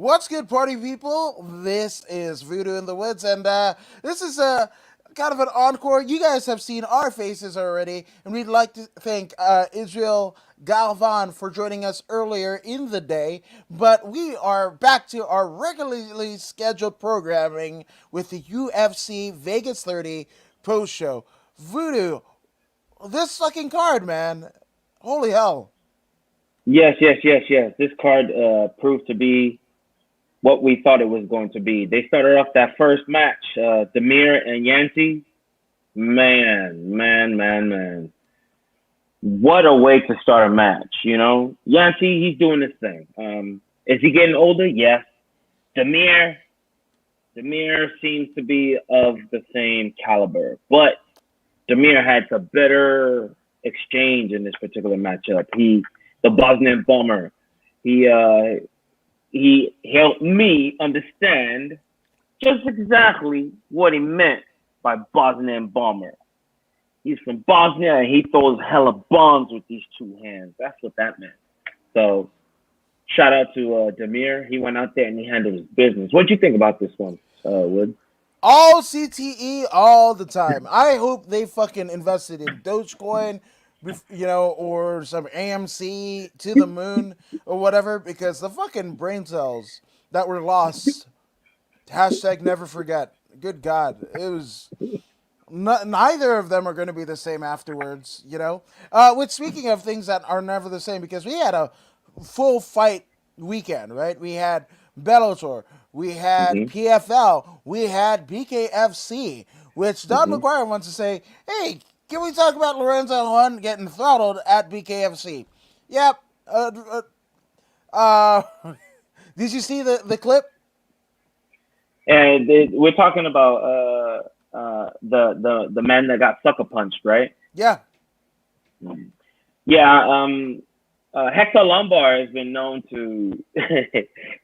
What's good, party people? This is Voodoo in the Woods, and this is a kind of an encore. You guys have seen our faces already, and we'd like to thank Israel Galvan for joining us earlier in the day. But we are back to our regularly scheduled programming with the UFC Vegas 30 post show. Voodoo, this fucking card, man. Holy hell. Yes. This card proved to be what we thought it was going to be. They started off that first match, Demir and Yancy. Man. What a way to start a match, you know? Yancy, he's doing his thing. Is he getting older? Yes. Demir, Demir seems to be of the same caliber, but Demir had a better exchange in this particular matchup. The Bosnian bomber, he helped me understand just exactly what he meant by Bosnian bomber. He's from Bosnia and he throws hella bombs with these two hands. That's what that meant. So shout out to Demir. He went out there and he handled his business. What do you think about this one, Wood? All CTE all the time. I hope they fucking invested in Dogecoin, or some AMC to the moon or whatever, because the fucking brain cells that were lost. Hashtag never forget. Good God. It was. Neither of them are going to be the same afterwards, you know? Which, speaking of things that are never the same, because we had a full fight weekend, right? We had Bellator, we had Mm-hmm. PFL, we had BKFC, which Don Mm-hmm. McGuire wants to say, hey, can we talk about Lorenzo Hunt getting throttled at BKFC? Yep. Did you see the clip? And we're talking about the man that got sucker punched, right? Yeah. Yeah. Hector Lombard has been known to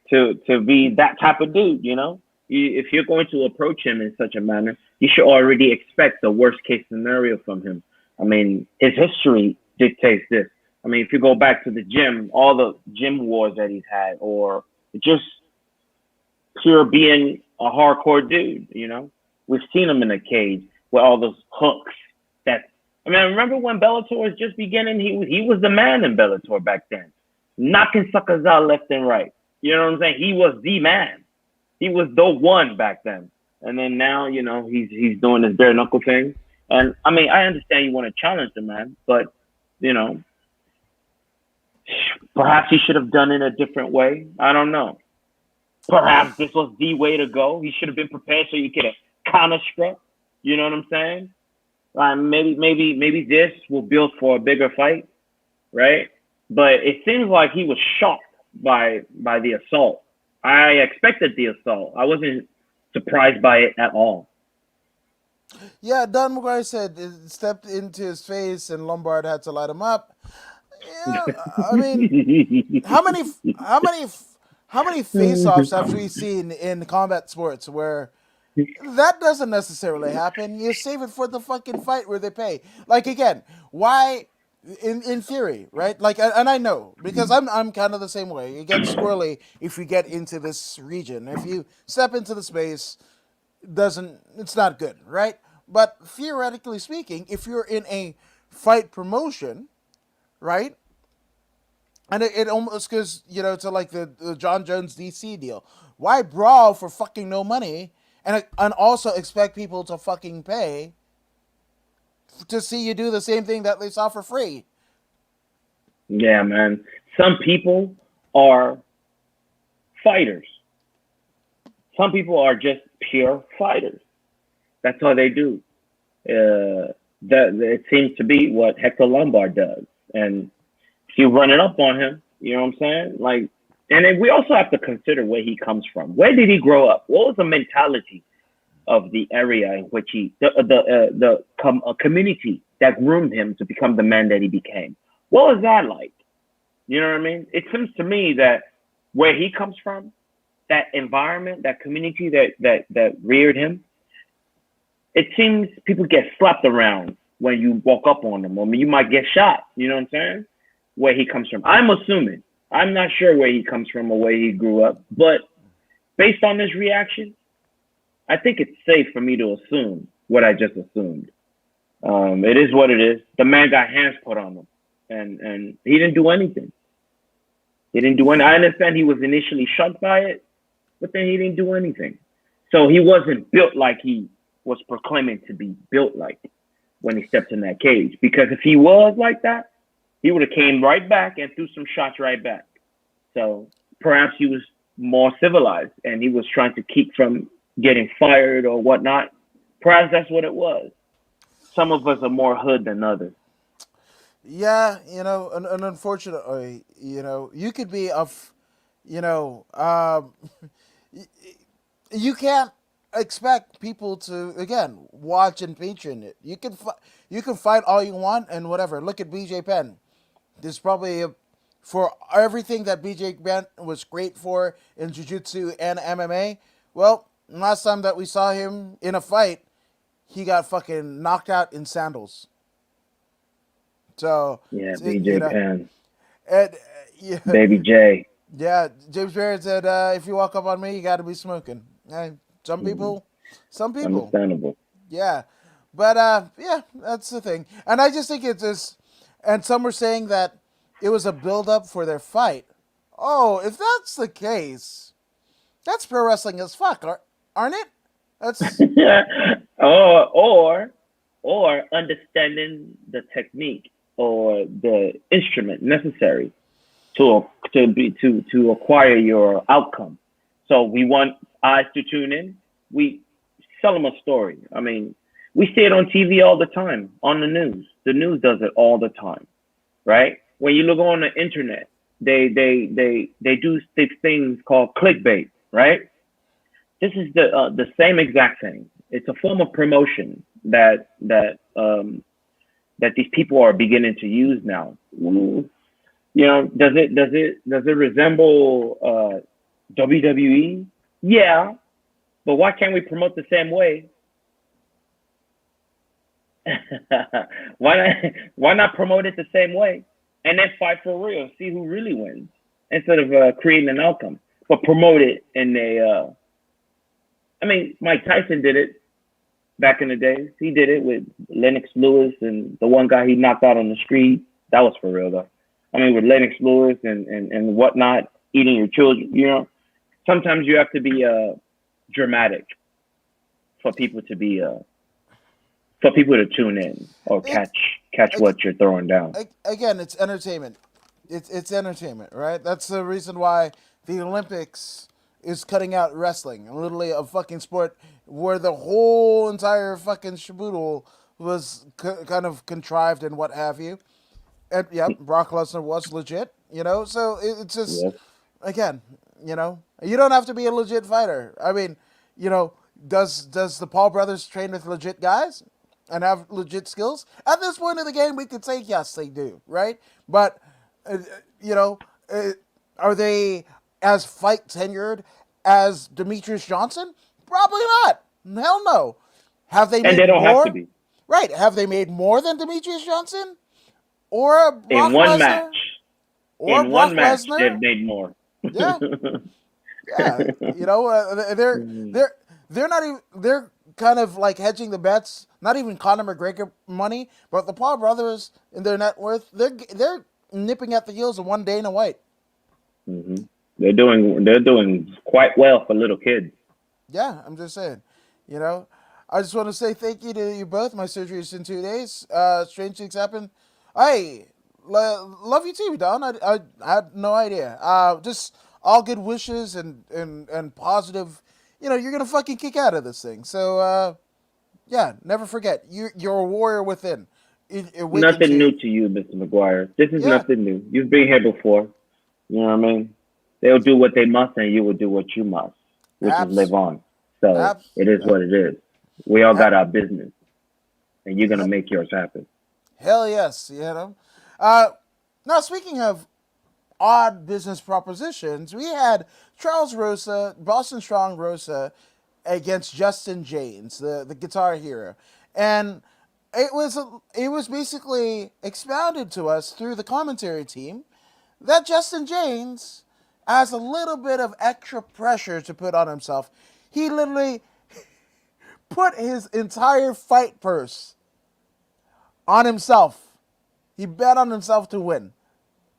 to be that type of dude. You know, if you're going to approach him in such a manner, you should already expect the worst case scenario from him. I mean, his history dictates this. I mean, if you go back to the gym, all the gym wars that he's had, or just pure being a hardcore dude, you know, we've seen him in a cage with all those hooks. That I mean, I remember when Bellator was just beginning, he was the man in Bellator back then, knocking suckers out left and right. You know what I'm saying? He was the man. He was the one back then. And then now, you know, he's doing this bare knuckle thing. And I mean, I understand you want to challenge the man, but you know, perhaps he should have done it a different way. I don't know. Perhaps this was the way to go. He should have been prepared so you could have counter struck. You know what I'm saying? Maybe this will build for a bigger fight, right? But it seems like he was shocked by the assault. I expected the assault. I wasn't surprised by it at all. Yeah, Don McGuire said it stepped into his face and Lombard had to light him up. Yeah, I mean, how many, how many, how many face-offs have we seen in combat sports where that doesn't necessarily happen? You save it for the fucking fight where they pay. Like again, why? In theory, right? Like, and I know because I'm kind of the same way. You get squirrely if you get into this region. If you step into the space, doesn't it's not good, right? But theoretically speaking, if you're in a fight promotion, right? And it almost goes, to like the John Jones DC deal. Why brawl for fucking no money and also expect people to fucking pay to see you do the same thing that they saw for free? Yeah, man. Some people are fighters. Some people are just pure fighters. That's all they do. That it seems to be what Hector Lombard does, and if you run it up on him, you know what I'm saying? Like, and then we also have to consider where he comes from. Where did he grow up? What was the mentality of the area in which community that groomed him to become the man that he became? What was that like? You know what I mean? It seems to me that where he comes from, that environment, that community that reared him, it seems people get slapped around when you walk up on them. I mean, you might get shot. You know what I'm saying? Where he comes from, I'm assuming. I'm not sure where he comes from or where he grew up, but based on this reaction, I think it's safe for me to assume what I just assumed. It is what it is. The man got hands put on him, and he didn't do anything. He didn't do any. I understand he was initially shocked by it, but then he didn't do anything. So he wasn't built like he was proclaiming to be built like when he stepped in that cage. Because if he was like that, he would have came right back and threw some shots right back. So perhaps he was more civilized and he was trying to keep from getting fired or whatnot. Perhaps that's what it was. Some of us are more hood than others. Yeah, and unfortunately, you could be you know, um, you can't expect people to again watch and patron it. You can fight all you want and whatever. Look at BJ Penn. There's probably for everything that BJ Penn was great for in jiu-jitsu and MMA. Well, last time that we saw him in a fight, he got fucking knocked out in sandals. So, Yeah, you BJ know, Penn, and yeah, Baby J. yeah. James Barrett said, "If you walk up on me, you got to be smoking." Hey, some Mm, people, some people, understandable. yeah. But yeah, that's the thing. And I just think it's just, and some were saying that it was a build up for their fight. Oh, if that's the case, that's pro wrestling as fuck, aren't it? That's or or or understanding the technique or the instrument necessary to acquire your outcome. So we want eyes to tune in. We sell them a story. I mean, we see it on TV all the time, on the news. The news does it all the time, right? When you look on the internet, they do things called clickbait, right? This is the same exact thing. It's a form of promotion that these people are beginning to use now. You know, does it resemble WWE? Yeah, but why can't we promote the same way? why not promote it the same way and then fight for real? See who really wins instead of creating an outcome, but promote it in a. I mean, Mike Tyson did it back in the days. He did it with Lennox Lewis and the one guy he knocked out on the street. That was for real though. I mean, with Lennox Lewis and whatnot, eating your children. You know, sometimes you have to be dramatic for people to be for people to tune in or it. catch what you're throwing down. Again, it's entertainment. It's entertainment, right? That's the reason why the Olympics is cutting out wrestling, literally a fucking sport where the whole entire fucking shaboodle was kind of contrived and what have you. And yeah, Brock Lesnar was legit, So it's just Yes. again, you don't have to be a legit fighter. I mean, does the Paul brothers train with legit guys and have legit skills? At this point of the game, we could say yes, they do, right? But uh, you know, uh, are they as fight tenured as Demetrius Johnson? Probably not. Hell no. Have they And made they don't have to more? be. Right. Have they made more than Demetrius Johnson or In Brock one Lesnar? match. Or In one Brock match, they've Lesnar? made more. Yeah, yeah. They're not even they're kind of like hedging the bets. Not even Conor McGregor money, but the Paul brothers in their net worth. They're nipping at the heels of one Dana White. hmm they're doing quite well for little kids. Yeah, I'm just saying. You know, I just want to say thank you to you both. My surgery is in 2 days. Strange things happen. I love you too, Don. I had no idea. Just all good wishes and positive. You're gonna fucking kick out of this thing. So yeah, never forget. You're a warrior within. It awakens Nothing new you. to you, Mr. McGuire. This is Yeah, nothing new. You've been here before. You know what I mean? They'll do what they must, and you will do what you must, which is live abs, on. So abs, it is what it is. We all ab, got our business, and you're gonna yep. make yours happen. Hell yes. Uh, now speaking of odd business propositions, we had Charles Rosa, Boston Strong Rosa, against Justin James, the Guitar Hero, and it was basically expounded to us through the commentary team that Justin James has a little bit of extra pressure to put on himself. He literally put his entire fight purse on himself. He bet on himself to win.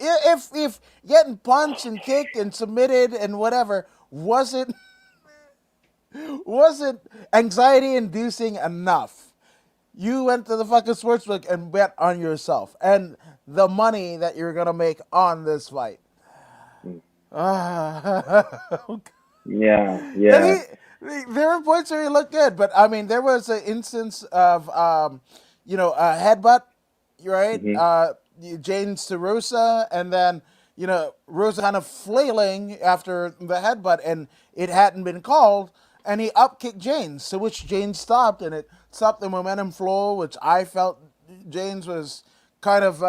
If getting punched and kicked and submitted and whatever wasn't anxiety inducing enough, you went to the fucking sportsbook and bet on yourself and the money that you're gonna make on this fight. Yeah, And yeah. there were points where he looked good, but I mean, there was an instance of, a headbutt, right? Hmm. James to Rosa, and then, Rosa kind of flailing after the headbutt, and it hadn't been called, and he upkicked James, to which James stopped, and it stopped the momentum flow, which I felt James was kind of,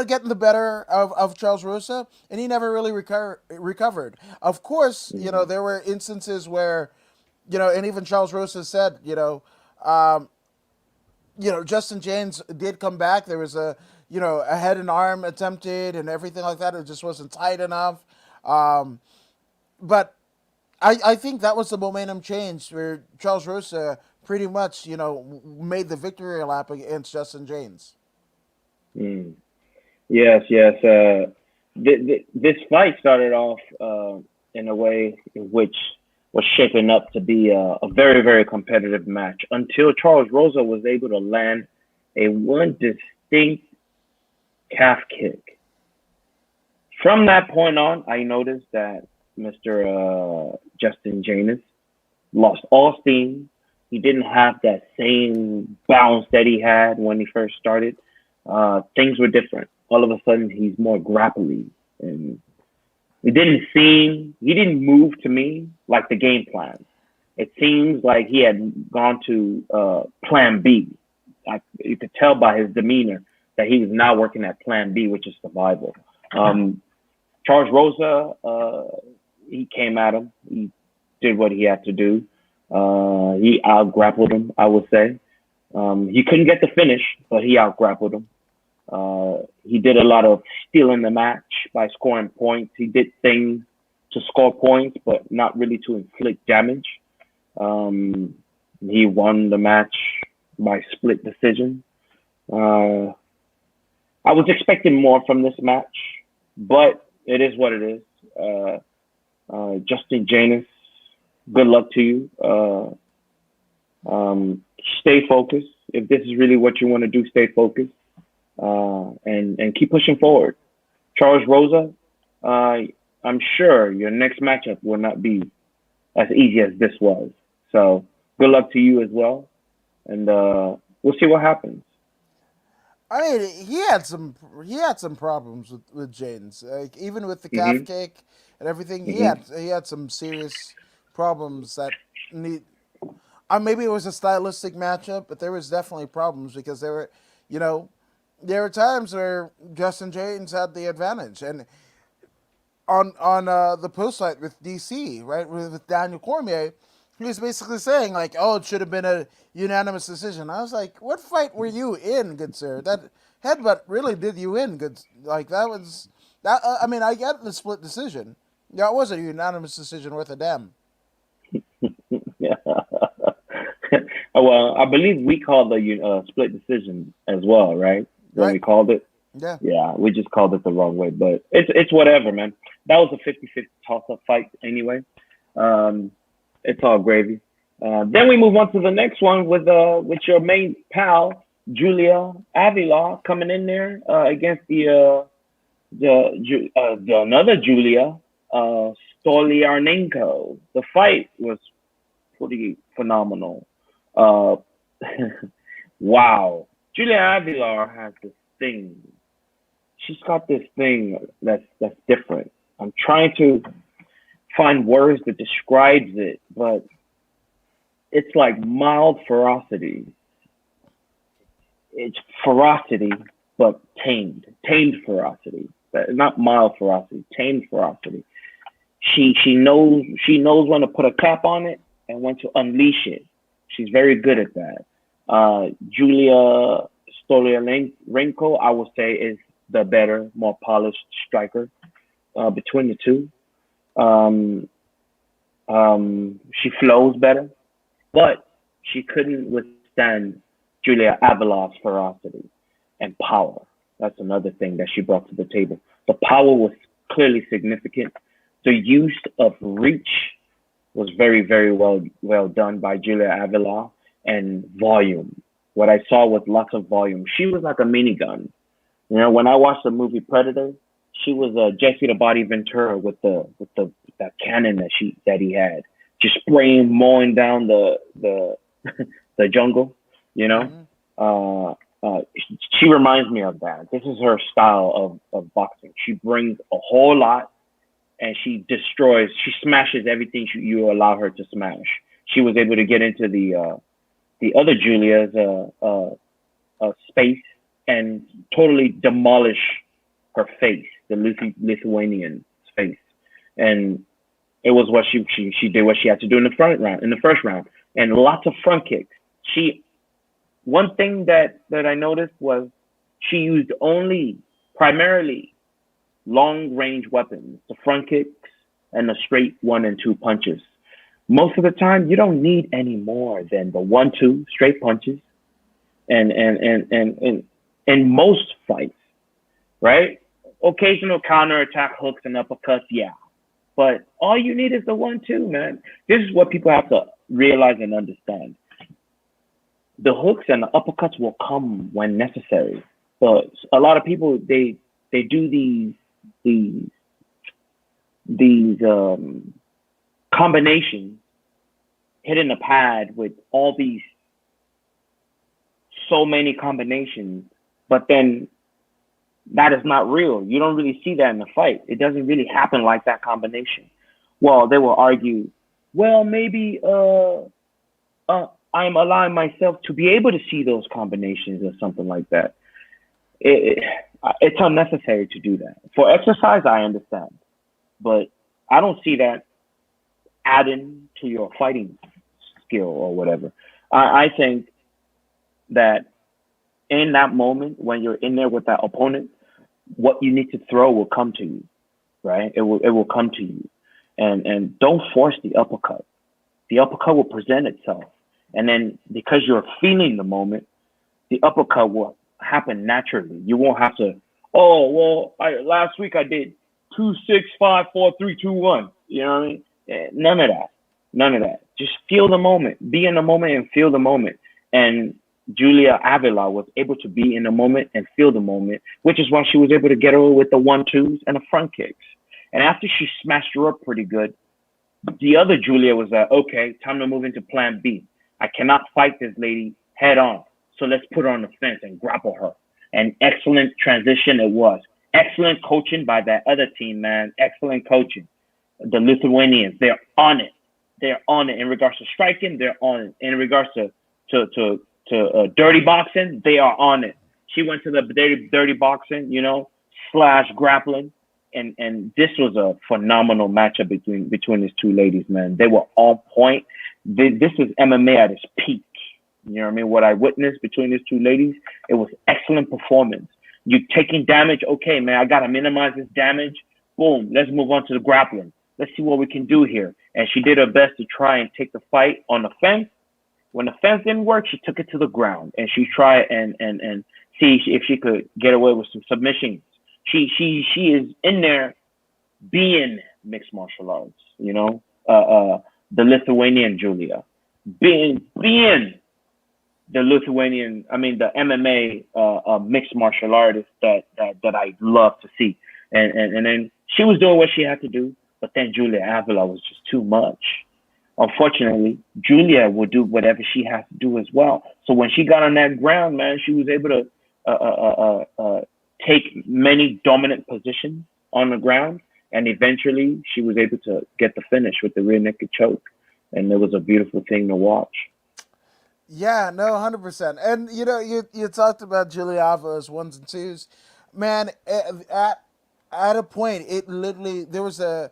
getting the better of Charles Rosa, and he never really recovered. Of course, Hmm. there were instances where, and even Charles Rosa said, um, Justin James did come back. There was a head and arm attempted and everything like that. It just wasn't tight enough. Um, but I think that was the momentum change where Charles Rosa pretty much, made the victory lap against Justin James. Mm. Yes, yes. This fight started off in a way in which was shaping up to be a very, very competitive match until Charles Rosa was able to land a one distinct calf kick. From that point on, I noticed that Mr. Justin Janus lost all steam. He didn't have that same bounce that he had when he first started. Things were different. All of a sudden, he's more grapply, and he didn't move to me like the game plan. It seems like he had gone to Plan B. You could tell by his demeanor that he was now working at Plan B, which is survival. Um, Charles Rosa, he came at him. He did what he had to do. He out grappled him, I would say. He couldn't get the finish, but he out grappled him. He did a lot of stealing the match by scoring points. He did things to score points, but not really to inflict damage. Um, he won the match by split decision. Uh, I was expecting more from this match, but it is what it is. Justin Janus, good luck to you. Stay focused. If this is really what you want to do, stay focused and keep pushing forward. Charles Rosa, I'm sure your next matchup will not be as easy as this was. So good luck to you as well, and we'll see what happens. I mean, he had some problems with James. Like even with the calf Hmm. kick and everything, he Hmm. had he had some serious problems that need. Maybe it was a stylistic matchup, but there was definitely problems because you know, there were times where Justin James had the advantage, and on the post fight with DC, right, with Daniel Cormier, he was basically saying like, "Oh, it should have been a unanimous decision." I was like, "What fight were you in, good sir? That headbutt really did you in, good. Like that was that. I mean, I get the split decision. Yeah, it was a unanimous decision worth a damn, Yeah. Well, I believe we called the split decision as well, right? When right? we called it. Yeah, Yeah, we just called it the wrong way, but it's whatever, man. That was a 50-50 toss-up fight anyway. Um, it's all gravy. Then we move on to the next one with your main pal Julia Avila coming in there against the another Julia Stoliarnenko. The fight was pretty phenomenal. Uh, wow, Julia Avila has this thing. She's got this thing that's different. I'm trying to find words that describes it, but it's like mild ferocity. It's ferocity, but tamed ferocity. Not mild ferocity, tamed ferocity. She knows when to put a cap on it and when to unleash it. She's very good at that. Julia Stoliarenko, I would say, is the better, more polished striker between the two. Um, she flows better, but she couldn't withstand Julia Avilar's ferocity and power. That's another thing that she brought to the table. The power was clearly significant. The use of reach was very, very well done by Julia Avilar, and volume. What I saw was lots of volume. She was like a minigun. You know, when I watched the movie Predator, she was Jesse the Body Ventura with the that cannon that he had, just spraying, mowing down the the jungle. You know, Mm-hmm. uh, she reminds me of that. This is her style of boxing. She brings a whole lot, and she destroys. She smashes everything you allow her to smash. She was able to get into the other Julia's space and totally demolish her face, the Lithuanian face, and it was what she did what she had to do in the front round, in the first round, and lots of front kicks. She One thing that I noticed was she used only primarily long range weapons, the front kicks and the straight 1 and 2 punches. Most of the time, you don't need any more than the 1 2 straight punches and in most fights, right? Occasional counterattack hooks and uppercuts, yeah. But all you need is the 1 2, man. This is what people have to realize and understand. The hooks and the uppercuts will come when necessary. But a lot of people they do these these combinations, hitting the pad with all these so many combinations, but then that is not real. You don't really see that in the fight. It doesn't really happen like that combination. Well, they will argue, well, maybe I'm allowing myself to be able to see those combinations or something like that. It, it's unnecessary to do that. For exercise, I understand, but I don't see that adding to your fighting skill or whatever. I think that in that moment when you're in there with that opponent, what you need to throw will come to you, right? It will come to you, and don't force the uppercut. The uppercut will present itself, and then because you're feeling the moment, the uppercut will happen naturally. You won't have to. Oh well, last week I did 2 6 5 4 3 2 1. You know what I mean? None of that. None of that. Just feel the moment. Be in the moment and feel the moment. And Julia Avila was able to be in the moment and feel the moment, which is why she was able to get away with the 1 2s and the front kicks. And after she smashed her up pretty good, the other Julia was like, okay, time to move into plan B. I cannot fight this lady head on. So let's put her on the fence and grapple her. And excellent transition it was. Excellent coaching by that other team, man. Excellent coaching. The Lithuanians, they're on it. They're on it. In regards to striking, they're on it. In regards to dirty boxing, they are on it. She went to the dirty boxing, slash grappling, and this was a phenomenal matchup between these two ladies, man. They were on point. This is MMA at its peak. You know what I mean? What I witnessed between these two ladies, it was excellent performance. You taking damage, okay, man. I gotta minimize this damage. Boom. Let's move on to the grappling. Let's see what we can do here. And she did her best to try and take the fight on the fence. When the fence didn't work, she took it to the ground and she tried and see if she could get away with some submissions. She is in there being mixed martial arts, the Lithuanian Julia, being the Lithuanian, I mean the MMA mixed martial artist that I love to see, and then she was doing what she had to do, but then Julia Avila was just too much. Unfortunately, Julia would do whatever she has to do as well. So when she got on that ground, man, she was able to take many dominant positions on the ground, and eventually she was able to get the finish with the rear naked choke, and it was a beautiful thing to watch. Yeah, no, 100%. And you talked about Julia as ones and twos, man. At a point, it literally there was a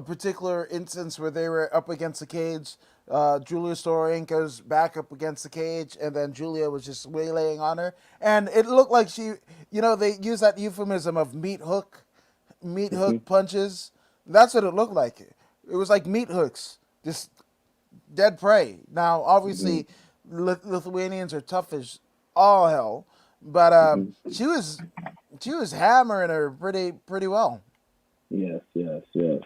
particular instance where they were up against the cage. Julia Stororenko's back up against the cage, and then Julia was just waylaying on her, and it looked like they use that euphemism of meat Hmm. hook punches. That's what it looked like. It was like meat hooks, just dead prey. Now, Hmm. obviously, Lithuanians are tough as all hell, but Hmm. she was hammering her pretty well. Yes, yes, yes.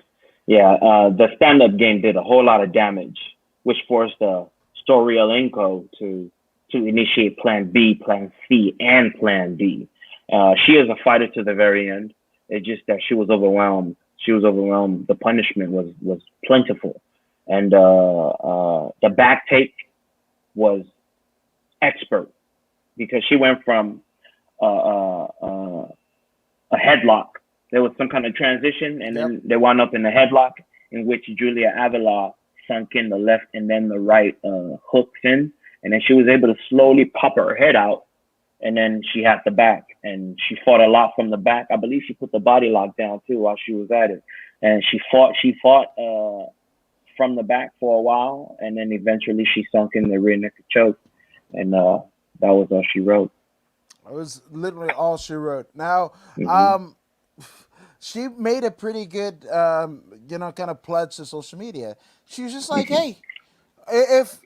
Yeah, the stand-up game did a whole lot of damage, which forced Storyalenko to initiate Plan B, Plan C, and Plan D. She is a fighter to the very end. It's just that she was overwhelmed. She was overwhelmed. The punishment was plentiful, and the back take was expert because she went from uh, uh, uh, a headlock. There was some kind of transition, and Yep. then they wound up in a headlock in which Julia Avila sunk in the left and then the right hooks in, and then she was able to slowly pop her head out, and then she had the back, and she fought a lot from the back. I believe she put the body lock down too while she was at it, and she fought from the back for a while, and then eventually she sunk in the rear naked choke, and that was all she wrote. It was literally all she wrote. Now, Hmm. um, she made a pretty good, kind of pledge to social media. She was just like, "Hey, if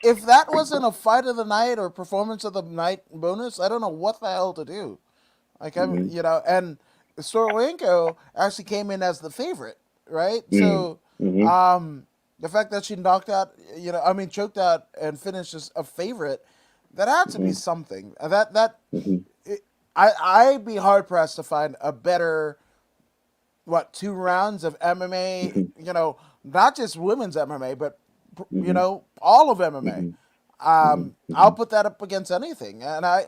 if that wasn't a fight of the night or performance of the night bonus, I don't know what the hell to do." Like Hmm. and Sorolenko actually came in as the favorite, right? Hmm. So, Hmm. um, the fact that she knocked out, choked out and finished as a favorite, that had to be Hmm. something. That Hmm. it, I'd be hard pressed to find a better 2 rounds of MMA. Hmm. Not just women's MMA, but Hmm. all of MMA. Hmm. Hmm. I'll Hmm. put that up against anything. And I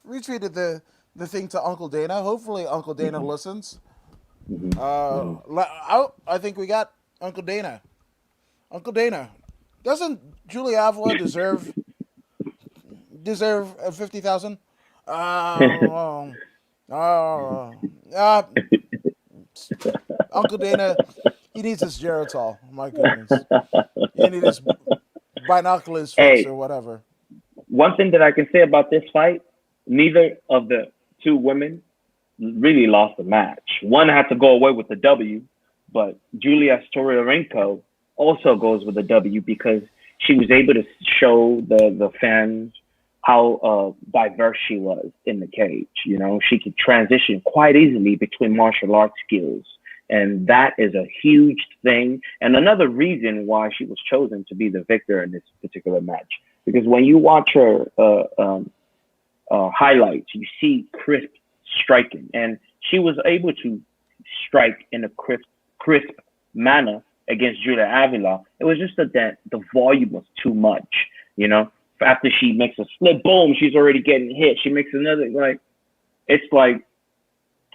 retweeted the thing to Uncle Dana. Hopefully, Uncle Dana Hmm. listens. Hmm. Hmm. I think we got Uncle Dana. Uncle Dana, doesn't Julia Avila deserve 50,000? Uh, uh, uh, Uncle Dana, he needs his Geritol. My goodness, he needs his binoculars fixed or Hey, whatever. one thing that I can say about this fight, neither of the two women really lost the match. One had to go away with the W, but Julia Stororenko also goes with the W because she was able to show the fans how diverse she was in the cage. You know, she could transition quite easily between martial arts skills. And that is a huge thing. And another reason why she was chosen to be the victor in this particular match. Because when you watch her highlights, you see crisp striking, and she was able to strike in a crisp manner against Julia Avila. It was just that the volume was too much, you know. After she makes a split, boom, she's already getting hit. She makes another, like it's like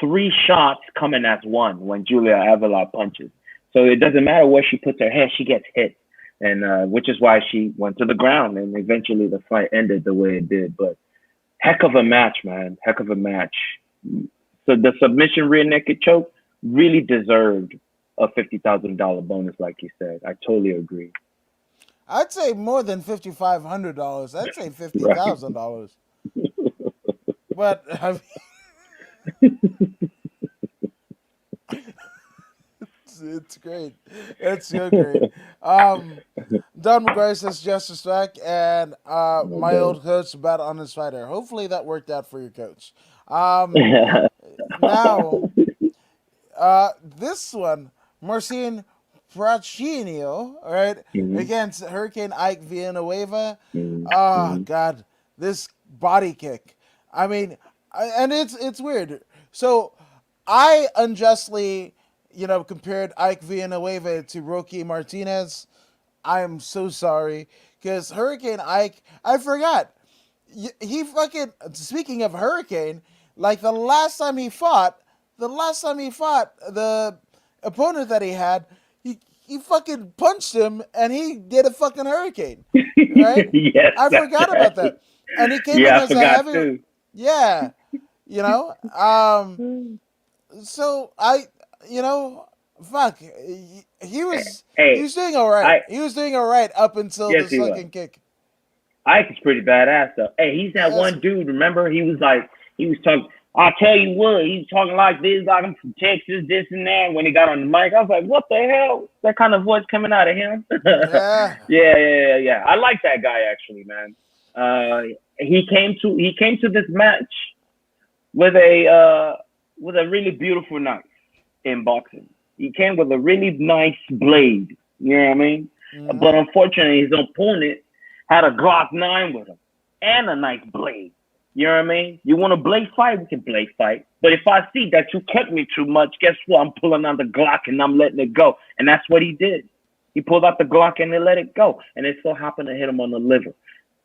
three shots coming as one when Julia Avila punches. So it doesn't matter where she puts her head, she gets hit, and which is why she went to the ground, and eventually the fight ended the way it did. But heck of a match, man. Heck of a match. So the submission rear naked choke really deserved a $50,000 bonus, like you said. I totally agree. I'd say more than $5,500. I'd say fifty Right. thousand dollars. But it's great. It's so great. Um, Don McGuire says just respect, and No my doubt. old coach bet on his fighter. Hopefully that worked out for your coach. Um, Now, this one, Marcin Prachinio, right, Mhm. against Hurricane Ike Villanueva. Mhm. Oh Mhm. God, this body kick. I mean, and it's weird. So I unjustly, compared Ike Villanueva to Rocky Martinez. I am so sorry because Hurricane Ike. I forgot. He fucking. Speaking of Hurricane, like the last time he fought the opponent that he had, he fucking punched him and he did a fucking hurricane, right? Yes, I that's forgot about right. that, and he came in Yeah, I as a forgot heavy, too. yeah, you know. Mhm. So I, you know. fuck, he Hey, was doing all right. I He was doing all right up until yes this he was. fucking kick. Ike is pretty badass though. Hey, he's that Yes. one dude. Remember, he was talking. I tell you what, he's talking like this, like I'm from Texas, this and that. When he got on the mic, I was like, what the hell? That kind of voice coming out of him? Yeah. Yeah. I like that guy actually, man. He came to this match with a really beautiful knife in boxing. He came with a really nice blade. You know what I mean? Mm-hmm. But unfortunately, his opponent had a Glock 9 with him and a nice blade. You know what I mean? You want to blade fight? We can blade fight. But if I see that you cut me too much, guess what? I'm pulling out the Glock and I'm letting it go. And that's what he did. He pulled out the Glock and he let it go. And it so happened to hit him on the liver.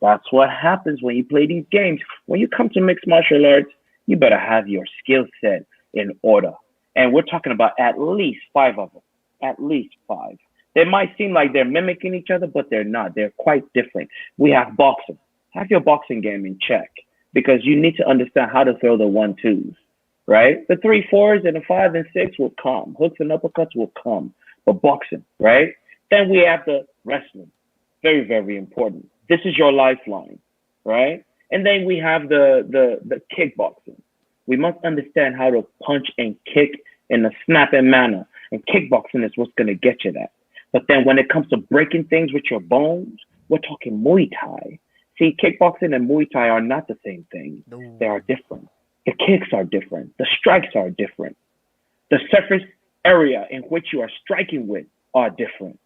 That's what happens when you play these games. When you come to mixed martial arts, you better have your skill set in order. And we're talking about at least five of them. At least five. They might seem like they're mimicking each other, but they're not. They're quite different. We have boxing. Have your boxing game in check because you need to understand how to throw the 1-2s, right? The 3-4s and the 5 and 6 will come. Hooks and uppercuts will come. But boxing, right? Then we have the wrestling. Very, very important. This is your lifeline, right? And then we have the kickboxing. We must understand how to punch and kick in a snapping manner. And kickboxing is what's going to get you that. But then when it comes to breaking things with your bones, we're talking Muay Thai. See, kickboxing and Muay Thai are not the same thing. They No. are different. The kicks are different. The strikes are different. The surface area in which you are striking with are different.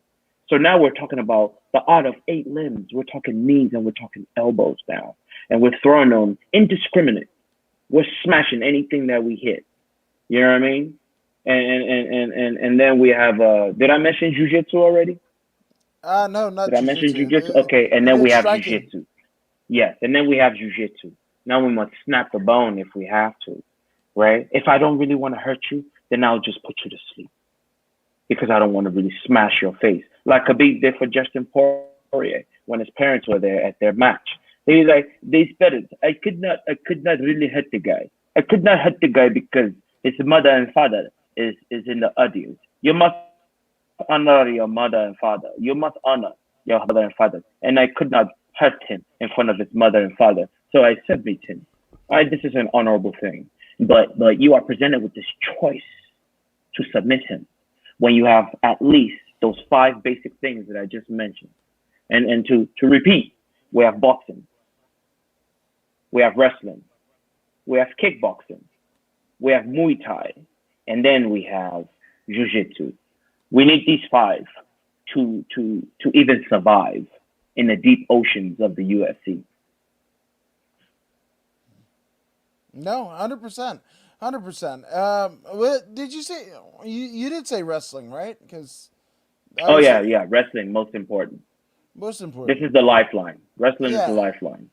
So now we're talking about the art of 8 limbs. We're talking knees and we're talking elbows now. And we're throwing them indiscriminate. We're smashing anything that we hit. You know what I mean? And then we have did I mention jujitsu already? No, not Did I mention jujitsu. jujitsu? Okay, and You then did we have striking. jujitsu. Yes, and then we have jujitsu. Now we must snap the bone if we have to, right? If I don't really want to hurt you, then I'll just put you to sleep because I don't want to really smash your face. Like Khabib did for Justin Poirier when his parents were there at their match. He was like, they said it. I could not really hurt the guy. I could not hurt the guy because his mother and father is in the audience. You must honor your mother and father. You must honor your mother and father. And I could not hurt him in front of his mother and father. So I submit him. All right, this is an honorable thing. But you are presented with this choice to submit him when you have at least those five basic things that I just mentioned. And to repeat, we have boxing, we have wrestling, we have kickboxing, we have Muay Thai, and then we have Jiu-Jitsu. We need these five to even survive in the deep oceans of the UFC. No, 100%. 100%. Did you say you did say wrestling, right? Because that Oh was yeah, wrestling most important. most This important. is the lifeline. Wrestling is the Yeah, lifeline.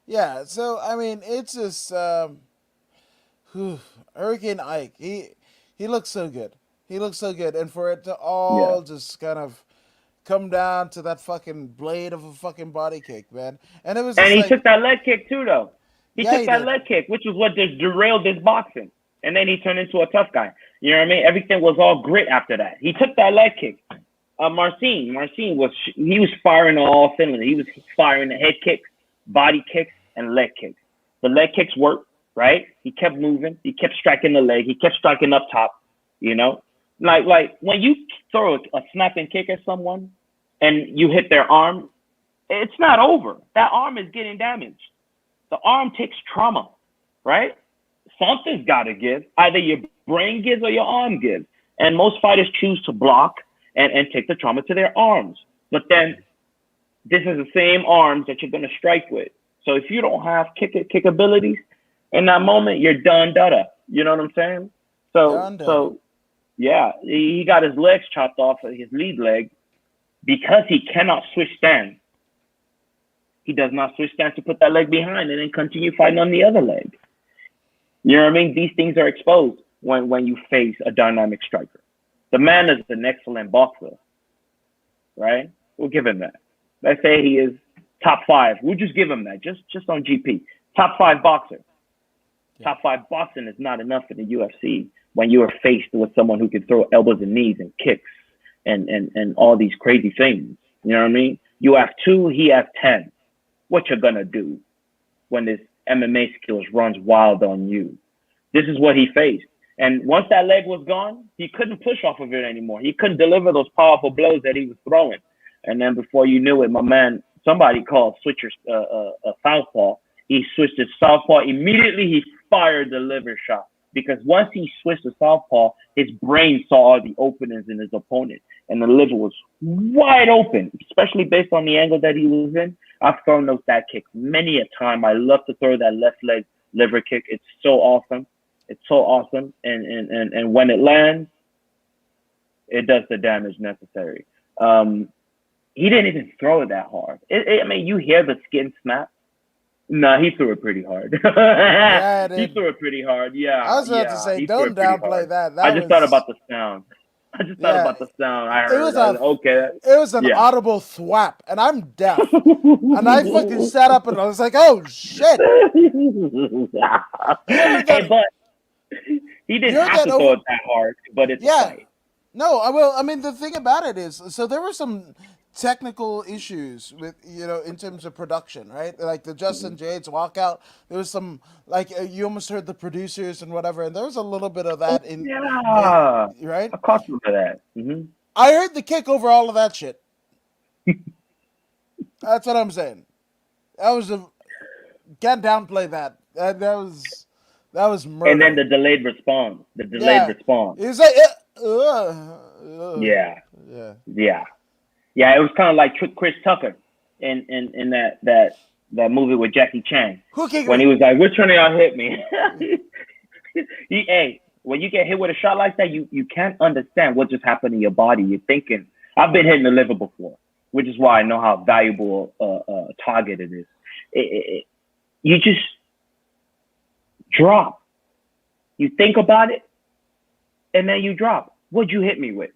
yeah. So I mean, it's just whew, Hurricane Ike. He looks so good. He looks so good, and for it to Yeah. all just kind of come down to that fucking blade of a fucking body kick, man. And it was And just he like, took that leg kick too, though. He yeah, took he that did. leg kick, which was what just derailed this boxing. And then he turned into a tough guy. You know what I mean? Everything was all grit after that. He took that leg kick. Marcin was firing on all cylinders. He was firing the head kicks, body kicks, and leg kicks. The leg kicks worked, right? He kept moving. He kept striking the leg. He kept striking up top. You know, like when you throw a snapping kick at someone and you hit their arm, it's not over. That arm is getting damaged. The arm takes trauma, right? Something's got to give. Either your brain gives or your arm gives. And most fighters choose to block and take the trauma to their arms. But then this is the same arms that you're going to strike with. So if you don't have kick abilities in that moment, you're done, dada. You know what I'm saying? So Done, done. so yeah, he got his legs chopped off, his lead leg, because he cannot switch stance. He does not switch stance to put that leg behind and then continue fighting on the other leg. You know what I mean? These things are exposed when you face a dynamic striker. The man is an excellent boxer, right? We'll give him that. Let's say he is top five. We'll just give him that, just on GP. Top five boxer. Yeah. Top five boxing is not enough in the UFC when you are faced with someone who can throw elbows and knees and kicks and all these crazy things. You know what I mean? You have two, he has 10. What you gonna do when this MMA skills runs wild on you? This is what he faced. And once that leg was gone, he couldn't push off of it anymore. He couldn't deliver those powerful blows that he was throwing. And then before you knew it, my man, somebody called switcher a southpaw. He switched to southpaw. Immediately, he fired the liver shot because once he switched to southpaw, his brain saw all the openings in his opponent, and the liver was wide open, especially based on the angle that he was in. I've thrown those that kicks many a time. I love to throw that left leg liver kick. It's so awesome. It's so awesome, and when it lands, it does the damage necessary. He didn't even throw it that hard. I mean, you hear the skin snap. Nah, he threw it pretty hard. Yeah, He dude. threw it pretty hard. I Yeah, was about to yeah, say, he threw don't it pretty downplay hard. that. I That just thought was, about the sound. I just thought yeah, about the sound I it was heard. I was a, like, okay, it was an yeah. audible thwap, and I'm deaf, and I fucking sat up and I was like, oh shit! You heard Hey, that? but he You didn't heard have that to throw over? it that hard, but it's a Yeah. fight. No, I will. I mean, the thing about it is, so there were some technical issues with, in terms of production, right? Like the Justin Mhm. Jade's walkout. There was some, like, you almost heard the producers and whatever, and there was a little bit of Oh that in yeah, right. I caught some of that. I heard the kick over all of that shit. That's what I'm saying. That was a can't downplay that. That was And then murder. the delayed response. The delayed Yeah, response. it was like, Yeah, yeah. yeah, yeah. It was kind of like Chris Tucker in that movie with Jackie Chan Who kicked when me? he was like, "Which one of y'all hit me?" Hey, when you get hit with a shot like that, you can't understand what just happened in your body. You're thinking, I've been hit in the liver before, which is why I know how valuable a target it is. You just drop. You think about it, and then you drop. What'd you hit me with?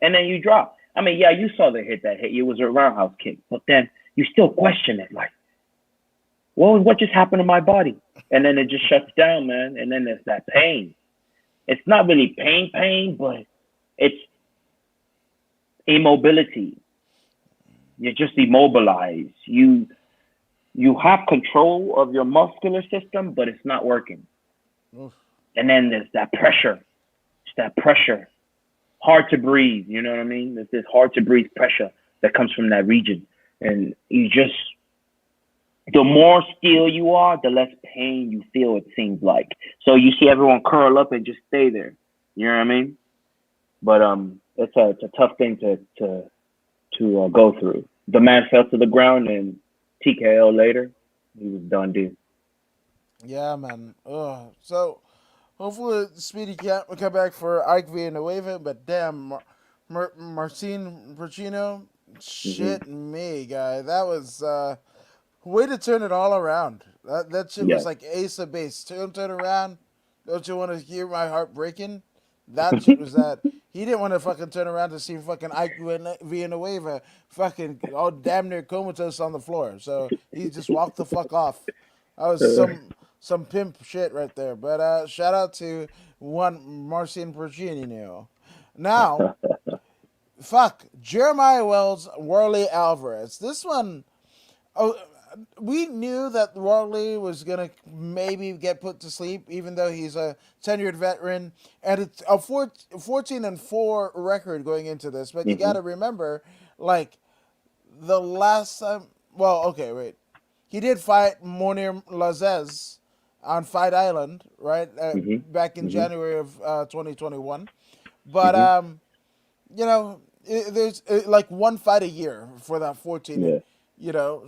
And then you drop. I mean, yeah, you saw the hit that hit you. It was a roundhouse kick, but then you still question it, like, what just happened to my body? And then it just shuts down, man. And then there's that pain. It's not really pain, but it's immobility. You're just immobilized. You have control of your muscular system, but it's not working. Oof. And then there's that pressure. It's that pressure. Hard to breathe. You know what I mean? There's this hard to breathe pressure that comes from that region. And the more still you are, the less pain you feel, it seems like. So you see everyone curl up and just stay there. You know what I mean? But it's a tough thing to go through. The man fell to the ground and TKO later. He was done, dude. Yeah, man. Ugh. So hopefully Speedy can't come back for Ike Villanueva, but damn, Marcin Pacino, Hmm. shit me, guy. That was way to turn it all around. That shit was Yeah. like Ace of Base. Turn around. Don't you want to hear my heart breaking? That shit was that. He didn't want to fucking turn around to see fucking Ike Villanueva fucking all damn near comatose on the floor. So he just walked the fuck off. That was some pimp shit right there. But shout out to one Marcin Perginio. Now, fuck Jeremiah Wells, Worley Alvarez. This one, oh, we knew that Worley was gonna maybe get put to sleep, even though he's a tenured veteran and it's a 14-4 record going into this. But you got Hmm. to remember, like the last time. Well, okay, wait. He did fight Monir Lazez on Fight Island, right? Hmm. Back in Hmm. January of 2021. But Hmm. there's like one fight a year for that 14, Yeah.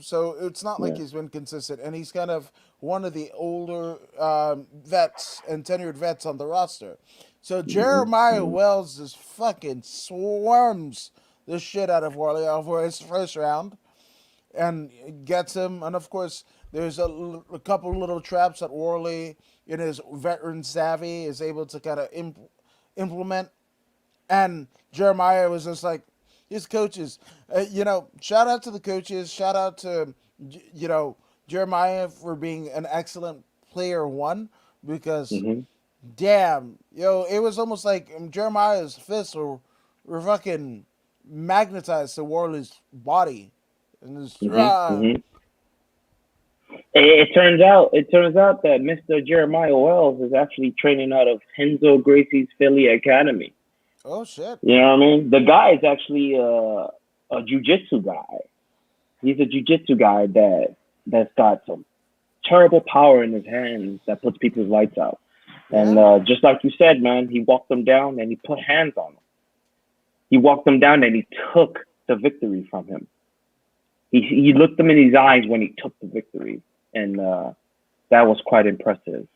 so it's not like Yeah. he's been consistent, and he's kind of one of the older vets and tenured vets on the roster. So Hmm. Jeremiah Hmm. Wells just fucking swarms the shit out of Warley for his first round and gets him. And of course, there's a couple little traps that Worley, in his veteran savvy, is able to kind of implement. And Jeremiah was just like his coaches. Shout out to the coaches. Shout out to Jeremiah for being an excellent player one because Hmm. Damn, yo, it was almost like Jeremiah's fists were fucking magnetized to Warley's body, and just Hmm. Hmm. It turns out that Mr. Jeremiah Wells is actually training out of Henzo Gracie's Philly Academy. oh shit, You know what I mean? The guy is actually a jujitsu guy. He's a jujitsu guy that's got some terrible power in his hands that puts people's lights out. And yeah, just like you said, man, he walked them down and he put hands on them. He walked them down and he took the victory from him. He looked them in his eyes when he took the victory, and that was quite impressive.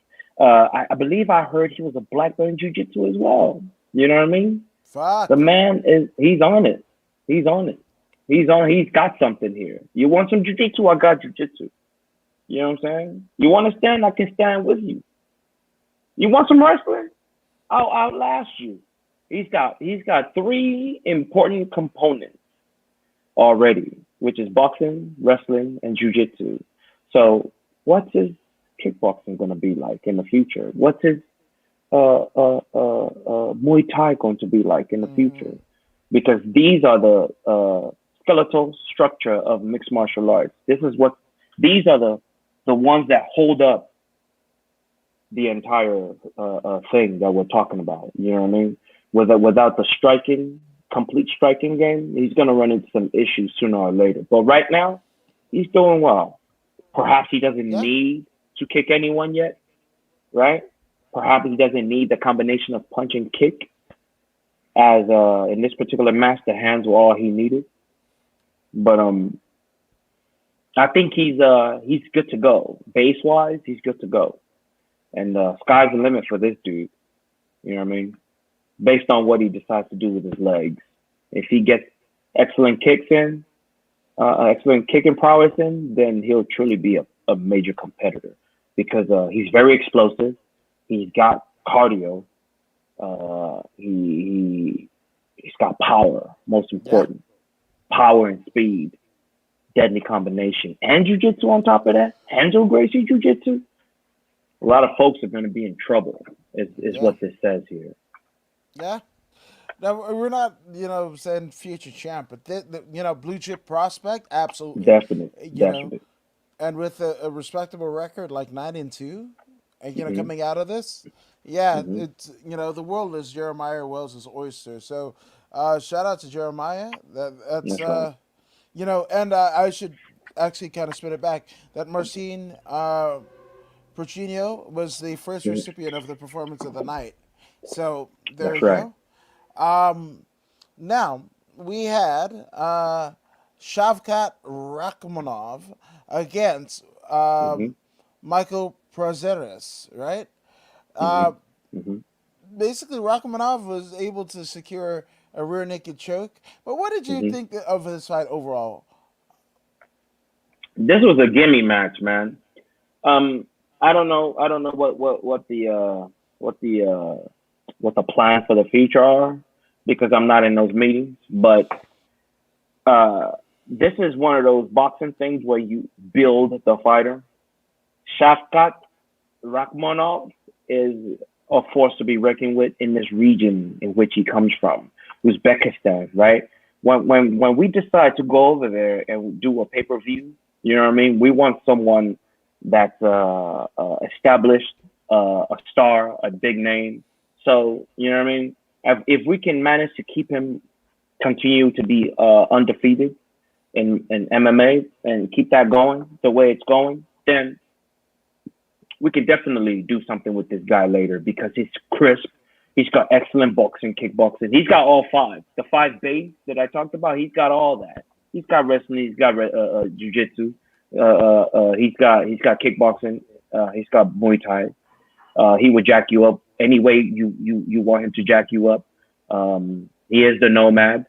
I believe I heard he was a black belt in jiu-jitsu as well. You know what I mean? The fuck, man he's on it. He's on it. He's got something here. You want some jiu-jitsu? I got jiu-jitsu. You know what I'm saying? You want to stand? I can stand with you. You want some wrestling? I'll outlast you. He's got three important components already, which is boxing, wrestling, and jujitsu. So, what's his kickboxing going to be like in the future? What's his Muay Thai going to be like in the mm-hmm. future? Because these are the skeletal structure of mixed martial arts. These are the ones that hold up the entire thing that we're talking about. You know what I mean? Without the complete striking game, he's going to run into some issues sooner or later. But right now, he's doing well. Perhaps he doesn't Yeah, need to kick anyone yet, right? Perhaps he doesn't need the combination of punch and kick. As in this particular match, the hands were all he needed. But I think he's good to go. Base wise, he's good to go. And sky's the limit for this dude. You know what I mean? Based on what he decides to do with his legs. If he gets excellent kicks in, excellent kicking prowess in, then he'll truly be a major competitor because he's very explosive. He's got cardio. He's got power. Most yeah, important, power and speed, deadly combination, and jujitsu on top of that. Hanzo Gracie jujitsu. A lot of folks are going to be in trouble. Is yeah, what this says here. yeah. Now we're not, saying future champ, but blue chip prospect, absolutely. Definitely, You know, definitely. and with a respectable record like 9-2, and Hmm. coming out of this, yeah, Hmm. it's the world is Jeremiah Wells' oyster. So, shout out to Jeremiah. That's That's right. and I should actually kind of spin it back. That Marcin Porcinho was the first Hmm. recipient of the performance of the night. So there That's you right. go. Now we had Shavkat Rakhmonov against Hmm. Michael Prazeres, right? Hmm. Uh, Hmm. Basically, Rakhmonov was able to secure a rear naked choke. But what did you Hmm. think of this fight overall? This was a gimme match, man. Um, I don't know. I don't know what the what the plans for the future are because I'm not in those meetings. But uh, this is one of those boxing things where you build the fighter. Shafkat Rakhmonov is a force to be reckoned with in this region in which he comes from, Uzbekistan, right? When we decide to go over there and do a pay-per-view, you know what I mean? We want someone that's established, a star, a big name. So you know what I mean? If we can manage to keep him continue to be undefeated in MMA and keep that going the way it's going, then we could definitely do something with this guy later because he's crisp. He's got excellent boxing, kickboxing. He's got all five. The five base that I talked about, he's got all that. He's got wrestling. He's got jujitsu. He's got kickboxing. He's got Muay Thai. He would jack you up any way you want him to jack you up. He is the nomad.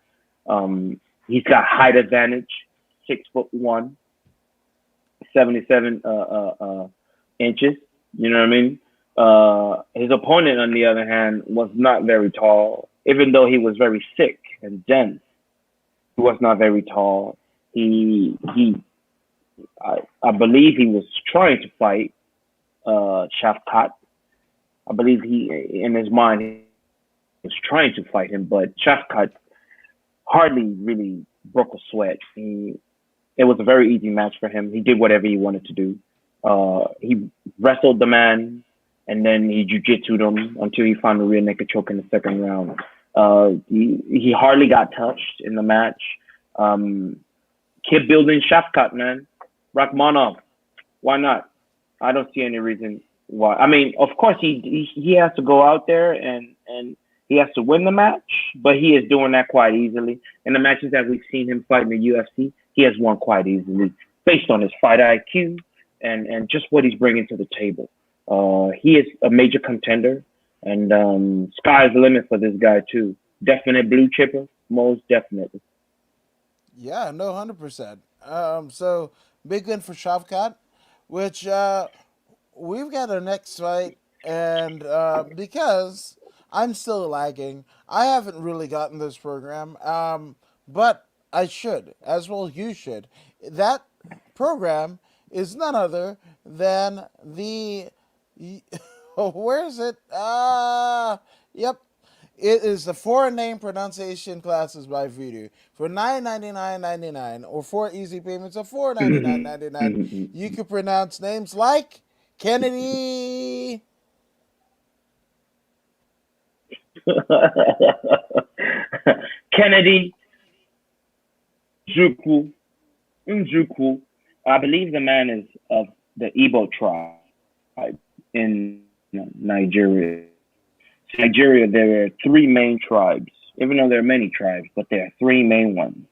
He's got height advantage, 6'1", 77 inches. You know what I mean? His opponent, on the other hand, was not very tall. Even though he was very thick and dense, he was not very tall. I believe he was trying to fight Shafkat, I believe he, in his mind, he was trying to fight him, but Shafkat hardly really broke a sweat. It was a very easy match for him. He did whatever he wanted to do. He wrestled the man, and then he jujitsu'd him until he found a rear naked choke in the second round. He hardly got touched in the match. Um, Keep building Shafkat, man. Rachmanov, why not? I don't see any reason why. I mean, of course, he has to go out there and he has to win the match, but he is doing that quite easily. In the matches that we've seen him fight in the UFC, he has won quite easily based on his fight IQ and just what he's bringing to the table. He is a major contender, and sky's the limit for this guy too. Definite blue chipper, most definitely. Yeah, no, 100%. So big win for Shavkat, which we've got our next fight, and because I'm still lagging, I haven't really gotten this program, but I should, as well you should. That program is none other than the. Where is it? Yep. It is the four name pronunciation classes by Voodoo for $9.99.99 or four easy payments of $4.99.99. You can pronounce names like Kennedy. Kennedy, Juku, Njuku. I believe the man is of the Igbo tribe in Nigeria. Nigeria, there are three main tribes, even though there are many tribes, but there are three main ones.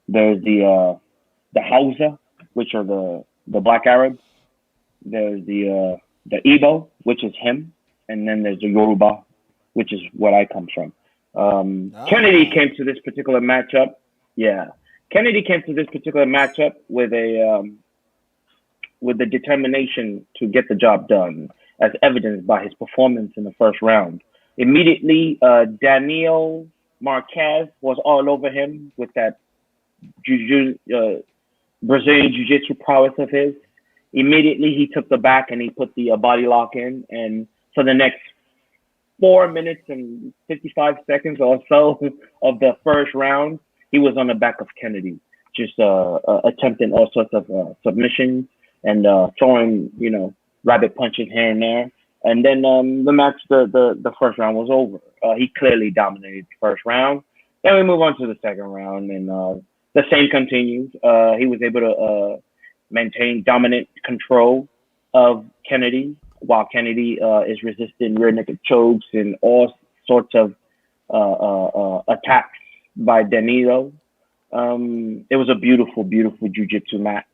There's the Hausa, which are the Black Arabs. There's the Igbo, which is him, and then there's the Yoruba, which is what I come from. Kennedy Ah. came to this particular matchup. Yeah, Kennedy came to this particular matchup with the determination to get the job done, as evidenced by his performance in the first round. Immediately, Daniel Marquez was all over him with that Brazilian jiu-jitsu prowess of his. Immediately, he took the back and he put the body lock in, and for the next 4 minutes and 55 seconds or so of the first round, he was on the back of Kennedy, just attempting all sorts of submissions and throwing, rabbit punches here and there. And then the match, the first round was over. He clearly dominated the first round. Then we move on to the second round, and the same continues. He was able to maintain dominant control of Kennedy, while Kennedy is resisting rear naked chokes and all sorts of attacks by Danilo. It was a beautiful, beautiful jiu-jitsu match.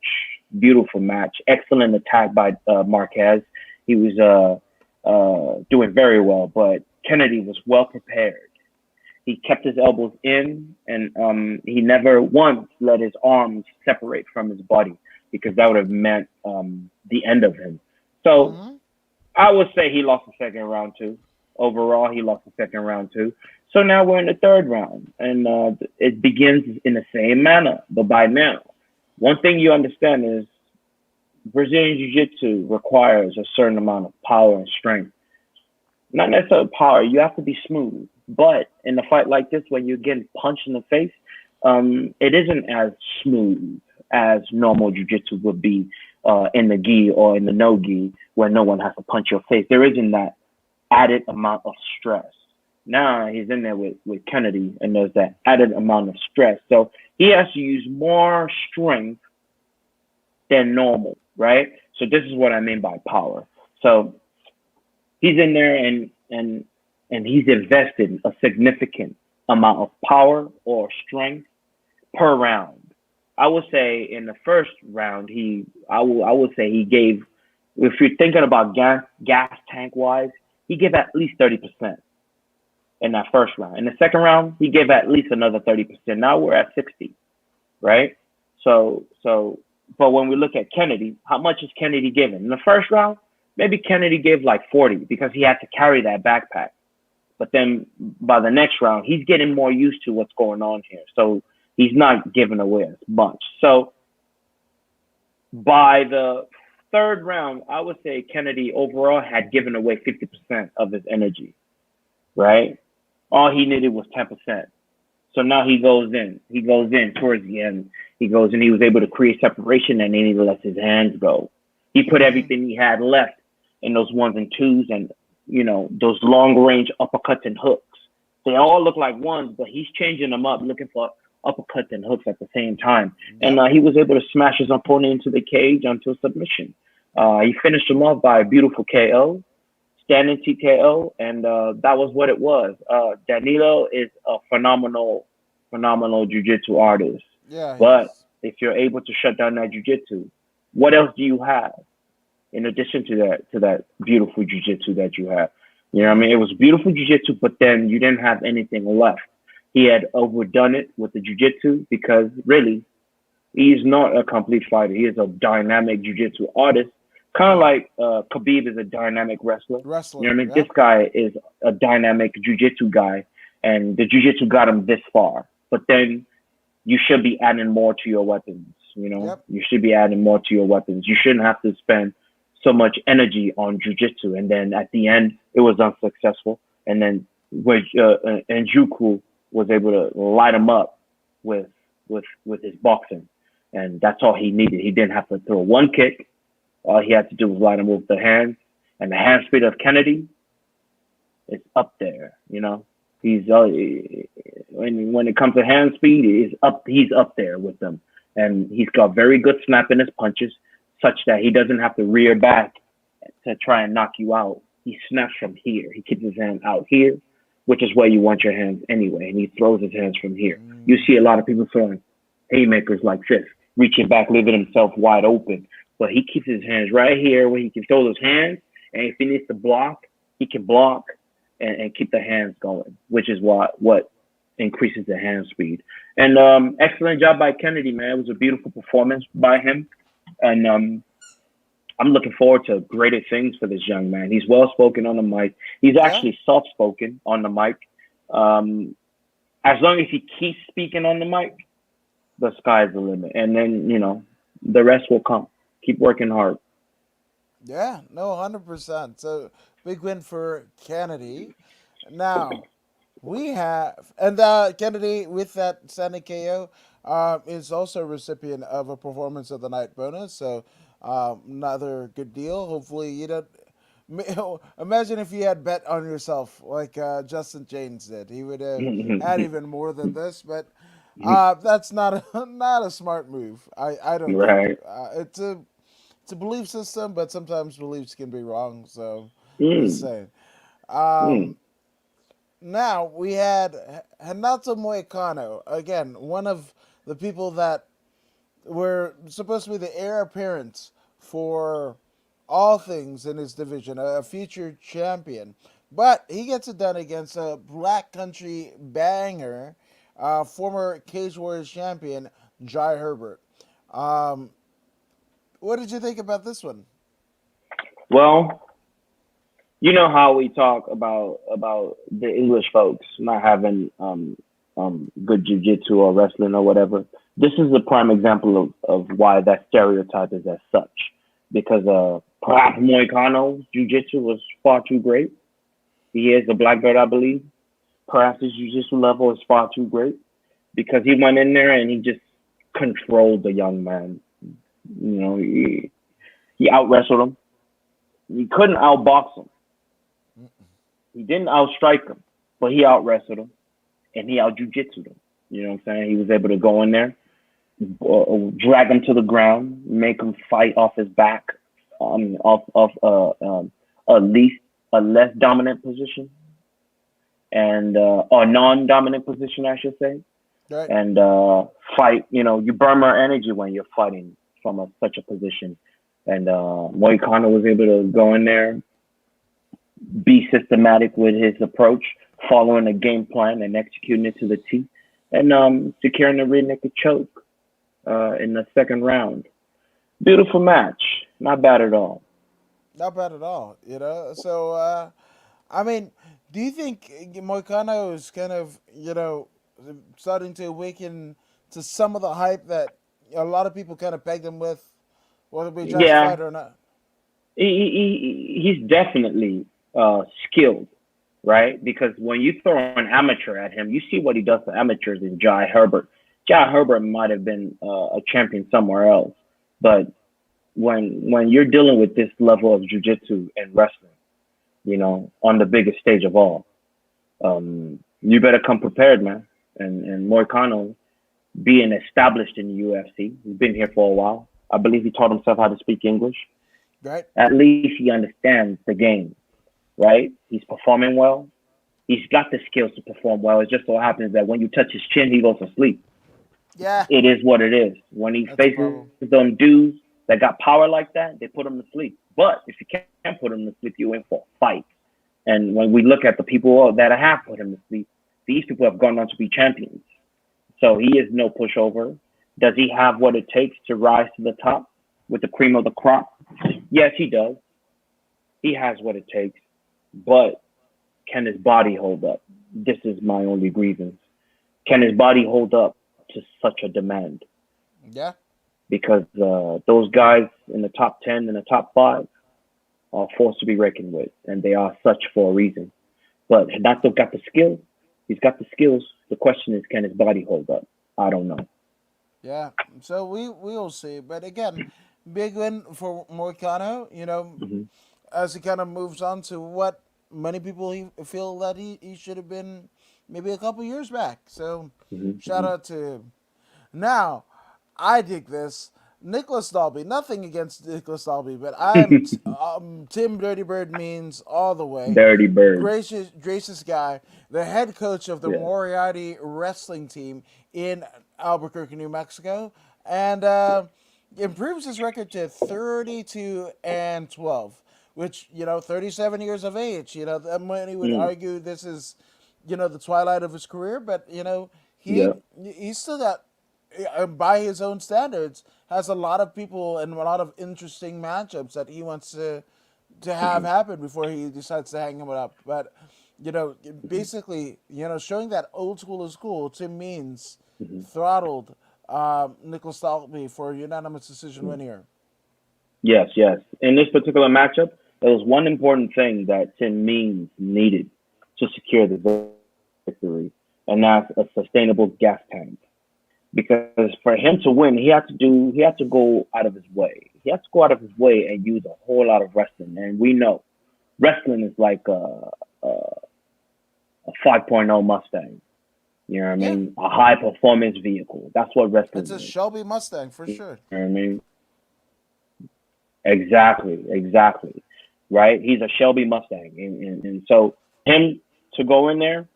Beautiful match. Excellent attack by Marquez. He was doing very well, but Kennedy was well prepared. He kept his elbows in, and he never once let his arms separate from his body because that would have meant the end of him. So Mm-hmm. I would say he lost the second round too. Overall, he lost the second round too. So now we're in the third round, and it begins in the same manner. But by now, one thing you understand is Brazilian Jiu Jitsu requires a certain amount of power and strength. Not necessarily power, you have to be smooth. But in a fight like this, when you're getting punched in the face, it isn't as smooth as normal Jiu Jitsu would be in the gi or in the no gi, where no one has to punch your face. There isn't that added amount of stress. Now he's in there with Kennedy, and there's that added amount of stress. So he has to use more strength than normal, right? So this is what I mean by power. So he's in there and he's invested a significant amount of power or strength per round. I would say in the first round, I would say he gave, if you're thinking about gas tank wise, he gave at least 30% in that first round. In the second round, he gave at least another 30%. Now we're at 60, right? But when we look at Kennedy, how much is Kennedy giving? In the first round, maybe Kennedy gave like 40 because he had to carry that backpack. But then by the next round, he's getting more used to what's going on here. So he's not giving away as much. So by the third round, I would say Kennedy overall had given away 50% of his energy, right? All he needed was 10%. So now he goes in. He goes in towards the end. He goes in. He was able to create separation, and then he lets his hands go. He put Mm-hmm. everything he had left in those ones and twos, and those long range uppercuts and hooks. They all look like ones, but he's changing them up, looking for uppercuts and hooks at the same time. And Yep. he was able to smash his opponent into the cage until submission. He finished him off by a beautiful KO, standing TKO, and that was what it was. Danilo is a phenomenal jiu-jitsu artist. Yeah, he But is. if you're able to shut down that jiu-jitsu, what else do you have in addition to that beautiful jiu-jitsu that you have? You know what I mean? It was beautiful jiu-jitsu, but then you didn't have anything left. He had overdone it with the jiu-jitsu because really he's not a complete fighter. He is a dynamic jiu-jitsu artist, kind of Yeah. like Khabib is a dynamic wrestler. You know Wrestler. what I mean? This Yep. guy is a dynamic jiu-jitsu guy, and the jiu-jitsu got him this far. But then you should be adding more to your weapons. Yep. You should be adding more to your weapons. You shouldn't have to spend so much energy on jiu-jitsu, and then at the end it was unsuccessful. And then and Juku was able to light him up with with his boxing, and that's all he needed. He didn't have to throw one kick. All he had to do was light him with the hands, and the hand speed of Kennedy is up there. He's when it comes to hand speed, is up. He's up there with them, and he's got very good snap in his punches, such that he doesn't have to rear back to try and knock you out. He snaps from here. He keeps his hand out here, which is where you want your hands anyway, and he throws his hands from here. You Mm. see a lot of people throwing haymakers like this, reaching back, leaving himself wide open, but he keeps his hands right here where he can throw those hands, and if he needs to block, he can block and keep the hands going, which is what increases the hand speed. And excellent job by Kennedy, man. It was a beautiful performance by him, and I'm looking forward to greater things for this young man. He's well spoken on the mic. He's Yeah. actually soft spoken on the mic. Um, as long as he keeps speaking on the mic, the sky's the limit, and then the rest will come. Keep working hard. Yeah. No, 100%. So big win for Kennedy. Now we have, and Kennedy with that Senate KO is also a recipient of a performance of the night bonus. So another good deal. Hopefully you don't. Imagine if you had bet on yourself like Justin James did. He would have had even more than this, but that's not a, not a smart move. I don't think Right. it's a belief system, but sometimes beliefs can be wrong. So just Mm, saying. mm. Um, Now we had Hanato Moicano again, one of the people that were supposed to be the heir apparent for all things in his division, a future champion. But he gets it done against a Black Country banger, former Cage Warriors champion Jai Herbert. Um, what did you think about this one? Well, you know how we talk about the English folks not having good jujitsu or wrestling or whatever. This is a prime example of why that stereotype is as such. Because perhaps Moicano's jujitsu was far too great. He is a black belt, I believe. Perhaps his jujitsu level is far too great because he went in there and he just controlled the young man. He out wrestled him. He couldn't outbox him. He didn't outstrike him, but he out wrestled him and he out jujitsued him. You know what I'm saying? He was able to go in there, drag him to the ground, make him fight off his back, off at least a less dominant position and or non-dominant position, I should say, Right. and fight. You burn more energy when you're fighting from such a position. And Moicano was able to go in there, be systematic with his approach, following a game plan and executing it to the T, and securing the rear naked choke in the second round. Beautiful match, not bad at all. Not bad at all, you know. So, I mean, do you think Moicano is kind of, starting to awaken to some of the hype that a lot of people kind of pegged him with, whether it be Yeah, justified or not? He's definitely skilled, right? Because when you throw an amateur at him, you see what he does to amateurs in Jai Herbert. Jai Herbert might have been a champion somewhere else, but when you're dealing with this level of jujitsu and wrestling, on the biggest stage of all, you better come prepared, man. And Moicano, being established in the UFC, he's been here for a while. I believe he taught himself how to speak English. Right? At least he understands the game, right? He's performing well. He's got the skills to perform well. It just so happens that when you touch his chin, he goes to sleep. Yeah, It is what it is. When he that's a faces problem. them dudes that got power like that, they put him to sleep. But if you can't put him to sleep, you in for a fight. And when we look at the people that have put him to sleep, these people have gone on to be champions. So he is no pushover. Does he have what it takes to rise to the top with the cream of the crop? Yes, he does. He has what it takes. But can his body hold up? This is my only grievance. Can his body hold up to such a demand? Yeah, Because those guys in the top 10 and the top 5 are forced to be reckoned with, and they are such for a reason. But Hanato got the skill. He's got the skills. The question is, can his body hold up? I don't know. yeah. So we will see. But again, big win for Moicano. Mm-hmm. As he kind of moves on to what many people feel that he should have been maybe a couple years back. So shout Mm-hmm. out to him. Now, I dig this. Nicholas Dalby. Nothing against Nicholas Dalby, but Tim Dirty Bird means all the way. Dirty Bird. Gracious guy, the head coach of the Yeah. Moriarty wrestling team in Albuquerque, New Mexico, and improves his record to 32-12, which 37 years of age. Many would Mm. argue this is the twilight of his career, but he Yeah. he's still got, by his own standards, has a lot of people and a lot of interesting matchups that he wants to have Mm-hmm. happen before he decides to hang him up. But basically, showing that old school is cool. Tim Means Mm-hmm. throttled Nicholas Dalby for a unanimous decision win here. Yes, yes. In this particular matchup, there was one important thing that Tim Means needed to secure the victory, and that's a sustainable gas tank. Because for him to win, he had to go out of his way. He had to go out of his way and use a whole lot of wrestling. And we know wrestling is like a 5.0 Mustang. You know what I Yeah, mean? A high performance vehicle. That's what it's wrestling a is. Shelby Mustang for You sure. know what I mean? Exactly, exactly. Right? He's a Shelby Mustang. And so him to go in there,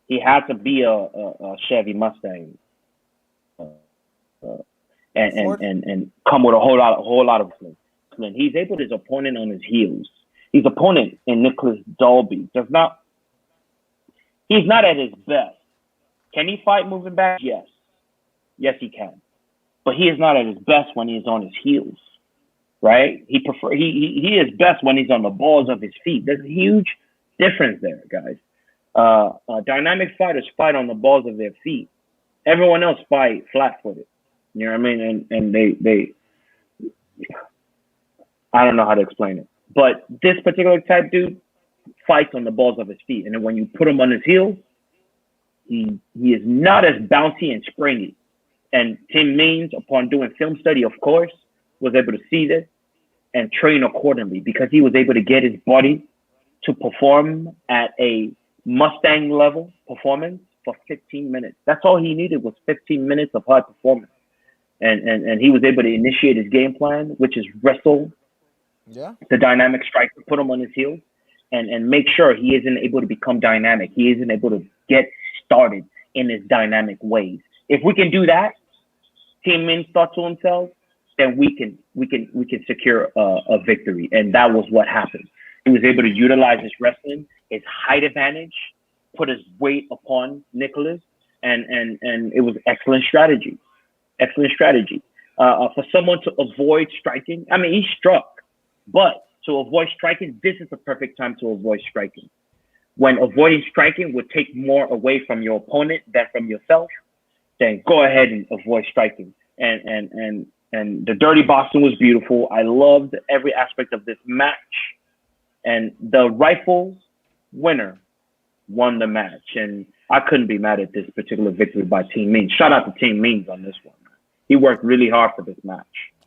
he had to be a Chevy Mustang. Uh, Ford. and come with a whole lot of wrestling. He's able to his opponent on his heels. His opponent in Nicholas Dalby does not. He's not at his best. Can he fight moving back? Yes, yes he can. But he is not at his best when he's on his heels. Right? He is best when he's on the balls of his feet. There's a huge difference there, guys. Dynamic fighters fight on the balls of their feet. Everyone else fight flat footed. You know what I mean? And they I don't know how to explain it. But this particular type dude fights on the balls of his feet. And then when you put him on his heels, he is not as bouncy and springy. And Tim Means, upon doing film study, of course, was able to see this and train accordingly because he was able to get his body to perform at a Mustang level performance for 15 minutes. That's all he needed was 15 minutes of high performance. And he was able to initiate his game plan, which is wrestle Yeah. the dynamic striker, put him on his heels, and make sure he isn't able to become dynamic. He isn't able to get started in his dynamic ways. If we can do that, Team Min thought to himself, then we can secure a victory, and that was what happened. He was able to utilize his wrestling, his height advantage, put his weight upon Nicholas, and it was excellent strategy. Excellent strategy. For someone to avoid striking, I mean, he struck, but to avoid striking, this is the perfect time to avoid striking. When avoiding striking would take more away from your opponent than from yourself, then go ahead and avoid striking. And And the dirty boxing was beautiful. I loved every aspect of this match. And the Rifles winner won the match. And I couldn't be mad at this particular victory by Team Means. Shout out to Team Means on this one. He worked really hard for this match.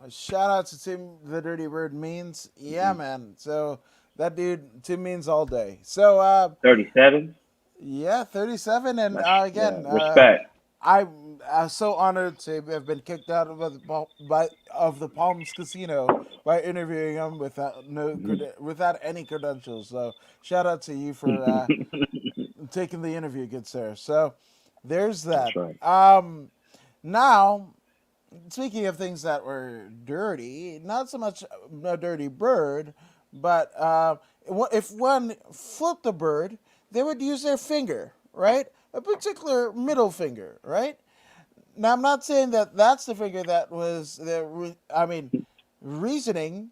Shout out to Tim the Dirty Bird Means. Yeah, man. So that dude, Tim Means all day. So 37. yeah, 37, and Yeah, again, respect. I'm so honored to have been kicked out of the Palms Casino by interviewing him without without any credentials. So shout out to you for taking the interview, good sir. So there's That's that. right. Now, speaking of things that were dirty, not so much a dirty bird, but if one flipped a bird, they would use their finger, right? A particular middle finger, right? Now, I'm not saying that that's the finger that was reasoning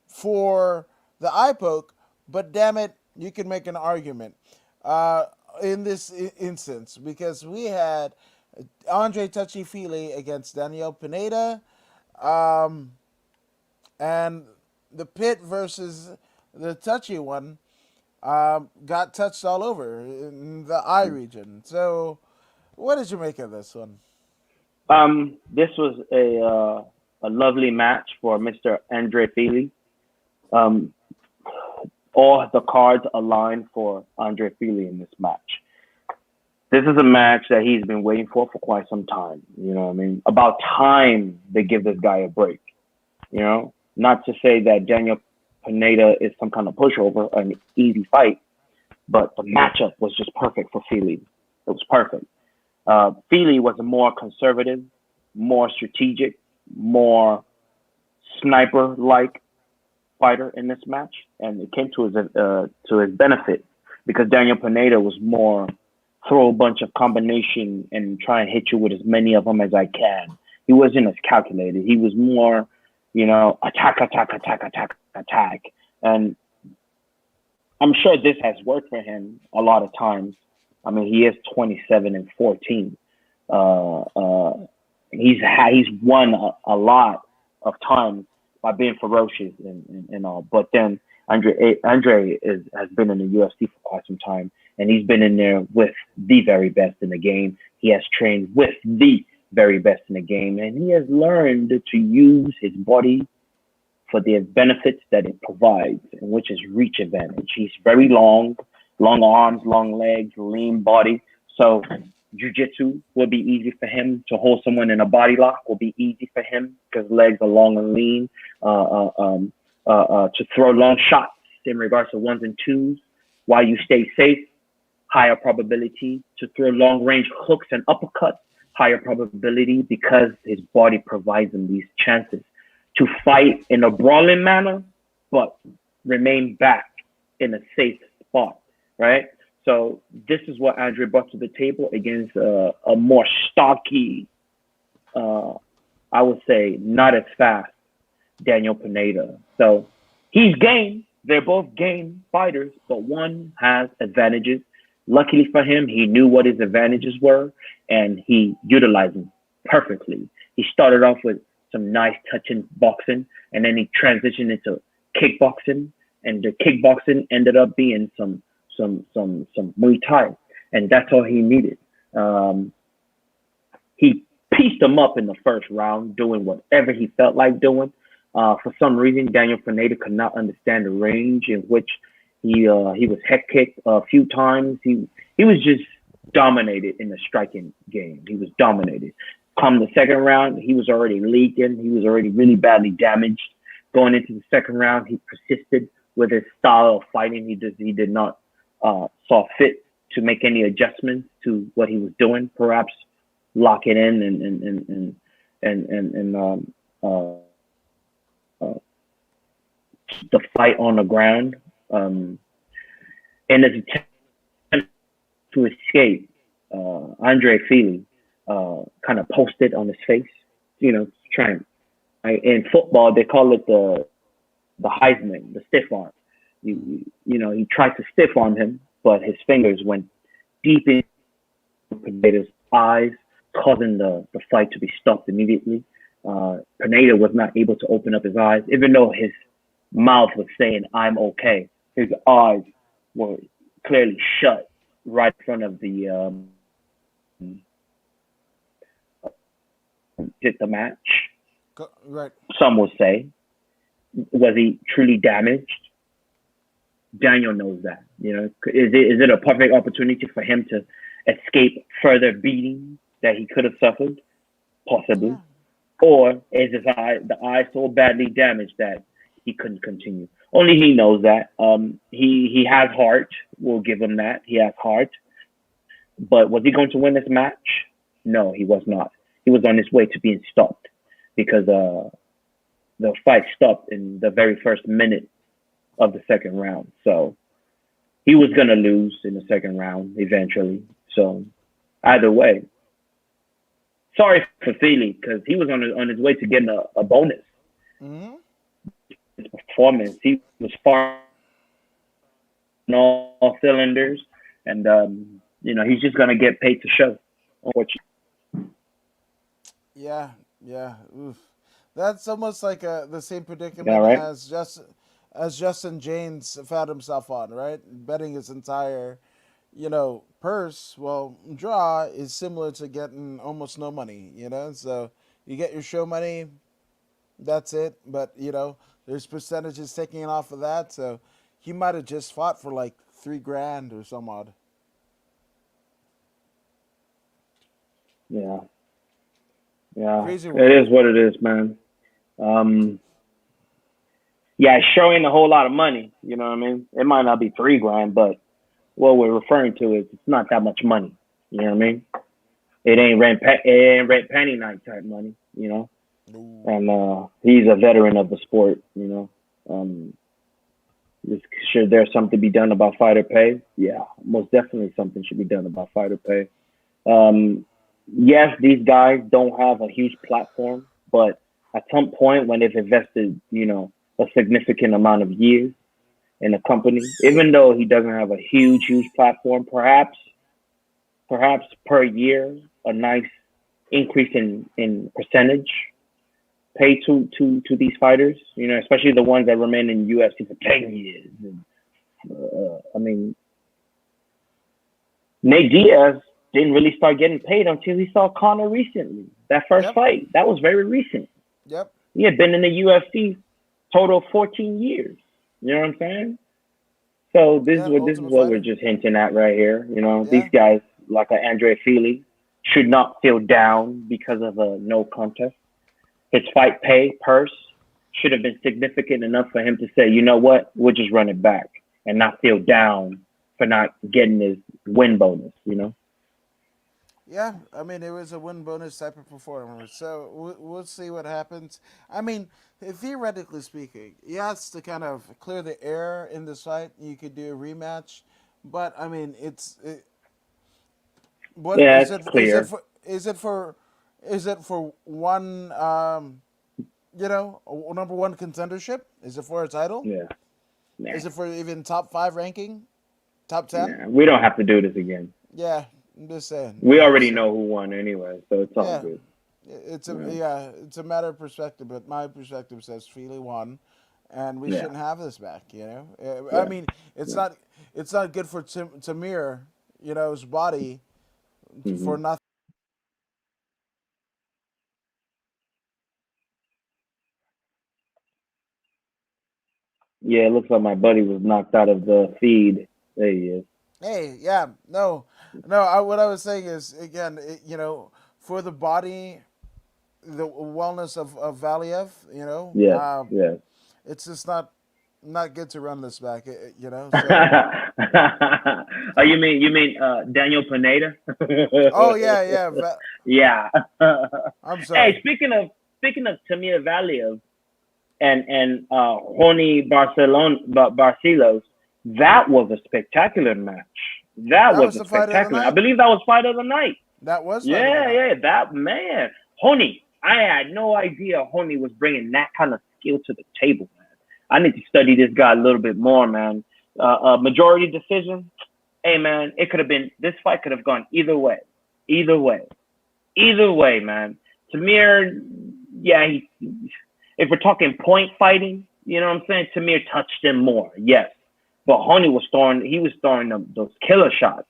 for the eye poke, but damn it, you can make an argument uh, in this instance because we had Andre Touchy Feely against Daniel Pineda, um, and the Pit versus the Touchy one got touched all over in the eye region. So, what did you make of this one? This was a lovely match for Mr. Andre Feely. Um, all the cards aligned for Andre Feely in this match. This is a match that he's been waiting for quite some time. You know what I mean? About time they give this guy a break. You know, not to say that Daniel Pineda is some kind of pushover, an easy fight, but the matchup was just perfect for Feely. It was perfect. Feely was a more conservative, more strategic, more sniper-like fighter in this match, and it came to his benefit because Daniel Pineda was more throw a bunch of combination and try and hit you with as many of them as I can. He wasn't as calculated. He was more, attack, attack, attack, attack, attack, and I'm sure this has worked for him a lot of times. I mean, he is 27-14. He's won a lot of times by being ferocious and all. But then Andre has been in the UFC for quite some time, and he's been in there with the very best in the game. He has trained with the very best in the game, and he has learned to use his body for the benefits that it provides, and which is reach advantage. He's very long arms, long legs, lean body. So jiu-jitsu will be easy for him. To hold someone in a body lock will be easy for him because legs are long and lean. To throw long shots in regards to ones and twos while you stay safe, higher probability. To throw long range hooks and uppercuts, higher probability because his body provides him these chances to fight in a brawling manner, but remain back in a safe spot, right? So this is what Andre brought to the table against a more stocky, I would say not as fast Daniel Pineda. So he's game. They're both game fighters, but one has advantages. Luckily for him, he knew what his advantages were, and he utilized them perfectly. He started off with some nice touching boxing, and then he transitioned into kickboxing, and the kickboxing ended up being some Muay Thai, and that's all he needed. He pieced him up in the first round, doing whatever he felt like doing. For some reason, Daniel Pineda could not understand the range in which he was head kicked a few times. He was just dominated in the striking game. He was dominated. Come the second round, he was already leaking. He was already really badly damaged. Going into the second round, he persisted with his style of fighting. He did not saw fit to make any adjustments to what he was doing. Perhaps lock it in and the fight on the ground. In his attempt to escape, Andre Feely kind of posted on his face, trying. In football, they call it the Heisman, the stiff arm. He tried to stiff arm him, but his fingers went deep into Pineda's eyes, causing the fight to be stopped immediately. Pineda was not able to open up his eyes, even though his mouth was saying "I'm okay." His eyes were clearly shut right in front of the did the match. Right. Some will say, was he truly damaged? Daniel knows that. Is it a perfect opportunity for him to escape further beating that he could have suffered? Possibly. Yeah. Or is the eye so badly damaged that he couldn't continue? Only he knows that. He has heart. We'll give him that. He has heart. But was he going to win this match? No, he was not. He was on his way to being stopped because the fight stopped in the very first minute of the second round. So he was gonna lose in the second round eventually. So either way, sorry for Feely because he was on his way to getting a bonus. Hmm. His performance, he was far on all cylinders, and he's just gonna get paid to show. Unfortunately, Yeah. Yeah. Oof. That's almost like the same all predicament right. as Justin James found himself on, right? Betting his entire, purse. Well, draw is similar to getting almost no money, So you get your show money, that's it. But there's percentages taking off of that, so he might have just fought for like 3 grand or some odd. Yeah, yeah, Crazy it world. is what it is, man. Um, yeah, it's showing a whole lot of money. You know what I mean? It might not be 3 grand, but what we're referring to is it's not that much money. You know what I mean? It ain't rent penny night type money. Ooh. And he's a veteran of the sport. Um, should there something be done about fighter pay? Yeah, most definitely something should be done about fighter pay. Um, yes, these guys don't have a huge platform, but at some point when they've invested, a significant amount of years in a company, even though he doesn't have a huge platform, perhaps per year, a nice increase in percentage pay to these fighters, especially the ones that remain in UFC for 10 years. And, I mean, Nate Diaz didn't really start getting paid until he saw Conor recently. That first Yep. fight, that was very recent. Yep. He had been in the UFC total of 14 years. You know what I'm saying? So this is Yeah. what this is Ultimate what we're Fighter. just hinting at right here. These Yeah. guys like a Andre Feely should not feel down because of a no contest. His fight pay purse should have been significant enough for him to say, you know what, we'll just run it back and not feel down for not getting his win bonus. Yeah, I mean, it was a win bonus type of performance. So we'll see what happens. I mean, theoretically speaking, yes, to kind of clear the air in this fight, you could do a rematch. But I mean, what Yeah, is it's it? clear. Is it for one? Number one contendership? Is it for a title? Yeah, nah, Is it for even top five ranking? Top 10? nah. We don't have to do this again. Yeah, I'm just saying. We already So know who won anyway, so it's all yeah, good. Yeah, it's a matter of perspective, but my perspective says Feely won, and we yeah, shouldn't have this back. I yeah, mean, it's yeah. not good for Tamir, his body Hmm. for nothing. Yeah, it looks like my buddy was knocked out of the feed. There he is. Hey, yeah, no, no. What I was saying is again, for the body, the wellness of Valiev, Yes, yes. it's just not good to run this back. So Oh, you mean Daniel Pineda? oh yeah, yeah. Yeah. I'm Hey, sorry. speaking of Tamir Valiev and Horny Barcelos, that was a spectacular match. That That was was a the fight of the spectacular. I night. believe that was fight of the night. That was fight of the Yeah, night. yeah, that man, Honey. I had no idea Honey was bringing that kind of skill to the table, man. I need to study this guy a little bit more, man. Majority decision. Hey, man, it could have been. This fight could have gone either way, either way, either way, man. Tamir yeah, if we're talking point fighting, you know what I'm saying? Tamir touched him more, yes. But Honey was throwing those killer shots.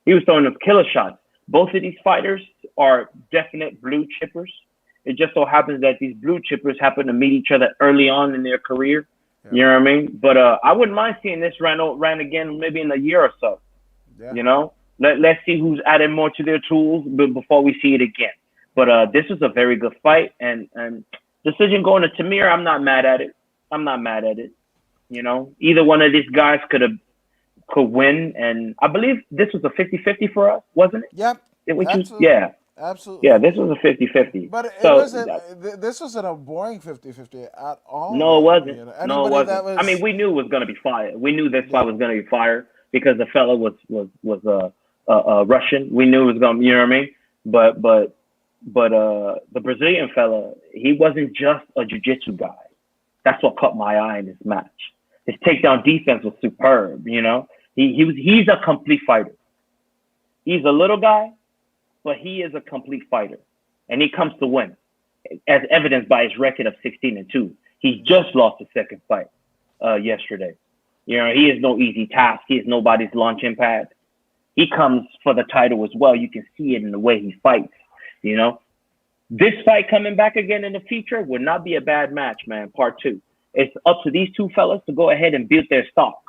He was throwing those killer shots. Both of these fighters are definite blue chippers. It just so happens that these blue chippers happen to meet each other early on in their career. Yeah. You know what I mean? But I wouldn't mind seeing this ran again maybe in a year or so. Yeah. You know, let's see who's added more to their tools before we see it again. But this was a very good fight, and decision going to Tamir, I'm not mad at it. I'm not mad at it. You know, either one of these guys could win, and I believe this was a 50-50 for us, wasn't it? Yep. Which was, Absolutely. yeah, yeah, Absolutely. this was a 50-50. But it So wasn't. This wasn't a boring 50-50 at all. no, it Though wasn't. you know, No, it anybody that wasn't. I was. mean, we knew it was gonna be fire. We knew this Yeah. fight was gonna be fire because the fella was a Russian. We knew it was gonna. You know what I mean? But the Brazilian fella, he wasn't just a jiu-jitsu guy. That's what caught my eye in this match. His takedown defense was superb. You know, he's a complete fighter. He's a little guy, but he is a complete fighter, and he comes to win, as evidenced by his record of 16-2. He just lost his second fight yesterday. You know, he is no easy task. He is nobody's launching pad. He comes for the title as well. You can see it in the way he fights. You know, this fight coming back again in the future would not be a bad match, man. Part two. It's up to these two fellas to go ahead and build their stock,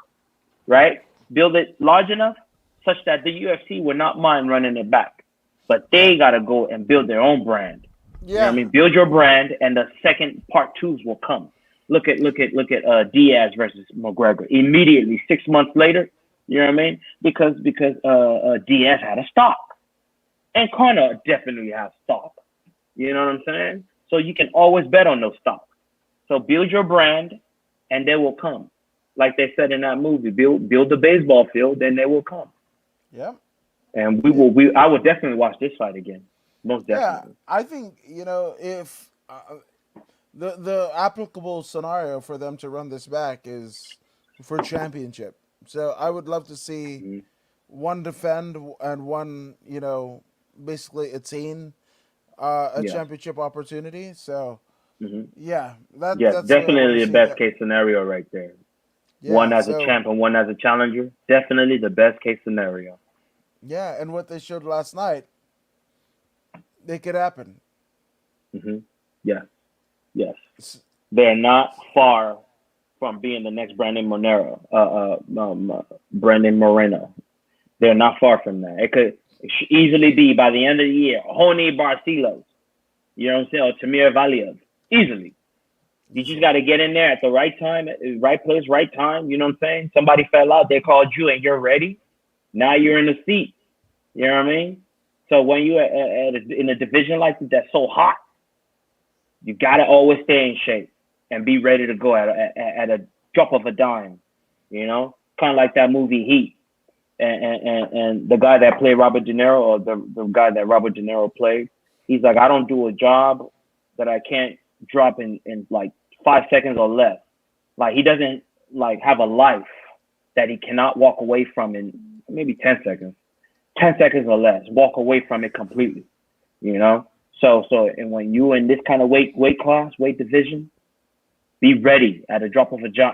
right? Build it large enough such that the UFC would not mind running it back. But they got to go and build their own brand. You know what I Yeah. mean? Build your brand, and the second part twos will come. Look at Diaz versus McGregor. Immediately, 6 months later, you know what I mean? Because Diaz had a stock, and Conor definitely has stock. You know what I'm saying? So you can always bet on those stocks. So build your brand, and they will come. Like they said in that movie, build the baseball field, and they will come. Yeah. And Yeah. I would definitely watch this fight again. Most Yeah. definitely. I think if the applicable scenario for them to run this back is for championship. So I would love to see Mm-hmm. one defend and one, basically attain a Yeah. championship opportunity. So Mm-hmm. yeah, Yeah, that's the way I want definitely to the see best that. case scenario right there. One Yeah. as a So champ and one as a challenger. Definitely the best case scenario. yeah, and what they showed last night, it could happen. Hmm. Yes, yes. S- They're not far from being the next Brandon Moreno. They're not far from that. It should easily be by the end of the year. Honi Barcelos, you know what I'm saying, or Tamir Valiev, easily. You just got to get in there at the right time, right place, right time. You know what I'm saying? Somebody fell out, they called you, and you're ready. Now you're in the seat. You know what I mean? So when you're in a division like this that's so hot, you got to always stay in shape and be ready to go at a drop of a dime. You know, kind of like that movie Heat. And the guy that played Robert De Niro, or the guy that Robert De Niro played, he's like, I don't do a job that I can't drop in like 5 seconds or less. Like he doesn't like have a life that he cannot walk away from in maybe 10 seconds. 10 seconds or less, walk away from it completely. You know? So and when you in this kind of weight class, weight division, be ready at a drop of a job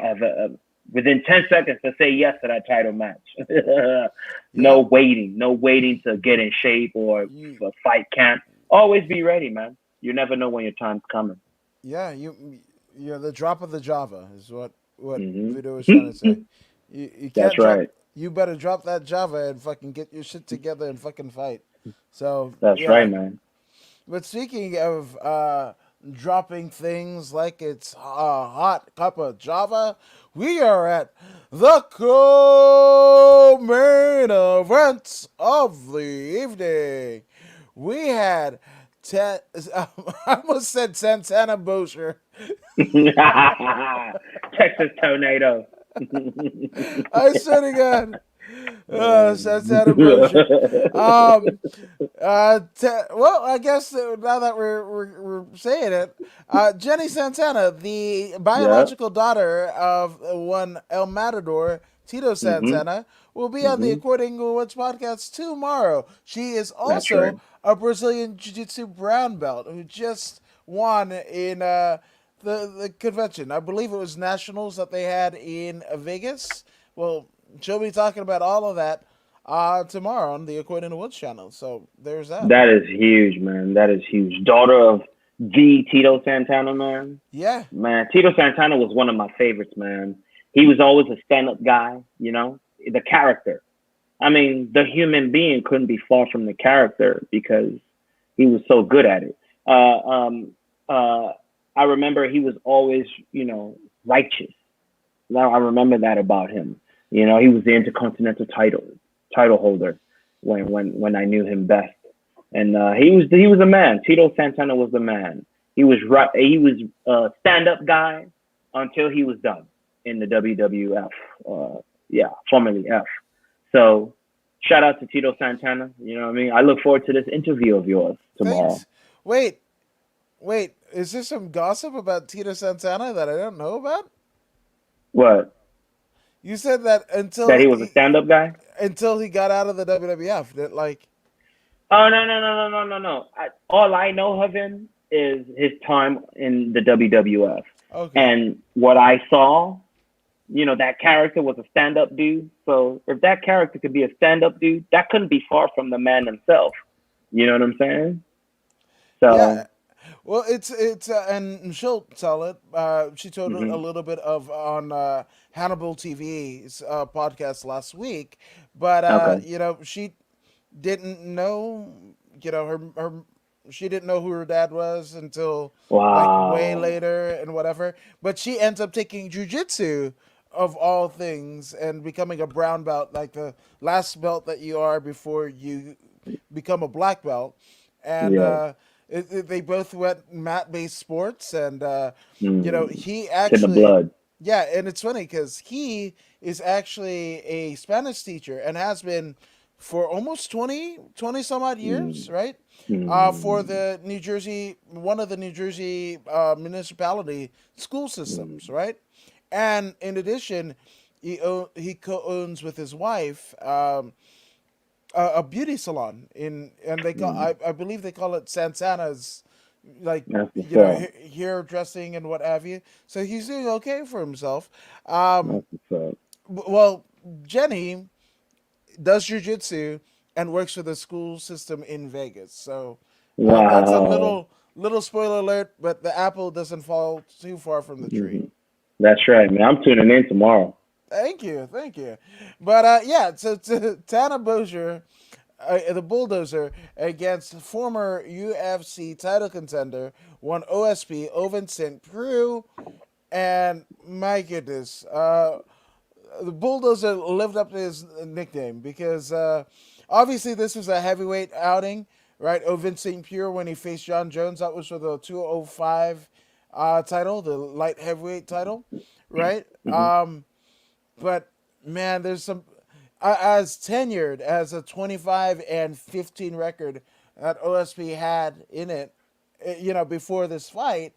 within 10 seconds to say yes to that title match. Yeah. No waiting to get in shape or You. for fight camp. Always be ready, man. You never know when your time's coming. Yeah. You're the drop of the Java is what Hmm. Vito was trying to say. You That's can't drop. right. You better drop that Java and fucking get your shit together and fucking fight. So That's right, yeah. man. But speaking of dropping things like it's a hot cup of Java, we are at the co-main event of the evening. We had I almost said Santana Bosher. Texas tornado. I swear to God. Santana Bosher. Um, well, I guess now that we're saying it, Jenny Santana, the Yeah. biological daughter of one El Matador, Tito Mhm. Santana, will be on the Mhm. According to What's podcast tomorrow. She is That's also right. a Brazilian Jiu Jitsu brown belt who just won in the convention. I believe it was nationals that they had in Vegas. Well, she'll be talking about all of that tomorrow on the According to Woods channel. So there's that. That is huge, man. That is huge. Daughter of the Tito Santana, man. Yeah, Man, Tito Santana was one of my favorites, man. He was always a stand-up guy, the character. I mean, the human being couldn't be far from the character because he was so good at it. I remember he was always, righteous. Now I remember that about him. He was the intercontinental title holder when I knew him best, and he was a man. Tito Santana was the man. He was right. He was a stand-up guy until he was done in the WWF. Formerly F. So shout out to Tito Santana. You know what I mean? I look forward to this interview of yours tomorrow. thanks. Wait. Is there some gossip about Tito Santana that I don't know about? What? You said that That he was a stand-up guy? until he got out of the WWF. That like Oh no. All I know of him is his time in the WWF. okay. And what I saw, that character was a stand-up dude. So if that character could be a stand-up dude, that couldn't be far from the man himself. You know what I'm saying? So, Yeah. Well, it's and she'll tell it. She told it a mhm. little bit of on Hannibal TV's podcast last week, but Okay. she didn't know. Her she didn't know who her dad was until like way Wow. later and whatever. But she ends up taking jujitsu of all things and becoming a brown belt, like the last belt that you are before you become a black belt. And Yeah. they both went mat based sports, and Mm. he It's in the actually, blood. yeah, and it's funny because he is actually a Spanish teacher and has been for almost 20 some odd years, Mm. right? For Mm. the New Jersey, one of the New Jersey municipality school systems, Mm. right? And in addition, he co-owns with his wife a beauty salon and they call Mm. I believe they call it Santana's, like That's what's up. hairdressing and what have you. So he's doing okay for himself. Um, That's what's up. well, Jenny does jujitsu and works for the school system in Vegas. So that's a Wow. little spoiler alert, but the apple doesn't fall too far from the tree. Mhm. That's right, man. I'm tuning in tomorrow. Thank you. But yeah, so Tana Bozier, the bulldozer against former UFC title contender, won OSP Oven St. Preux, and my goodness, the bulldozer lived up to his nickname because obviously this was a heavyweight outing, right? Oven St. Preux when he faced John Jones, that was for the 205 title, the light heavyweight title, right? Hmm. But man, there's some as tenured as a 25-15 record that OSP had in it, before this fight.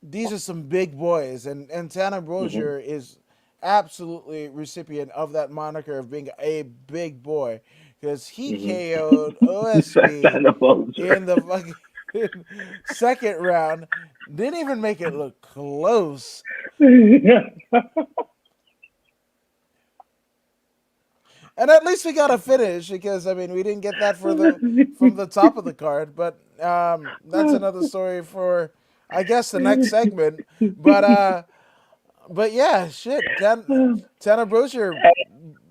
These are some big boys, and Tanner Hmm. Brozier is absolutely recipient of that moniker of being a big boy because he Hmm. KO'd OSP Santana Bozer. in the fucking second round. Didn't even make it look close. And at least we got a finish because I mean we didn't get that for the from the top of the card, but that's another story for I guess the next segment. But yeah, shit, Tanner Brosier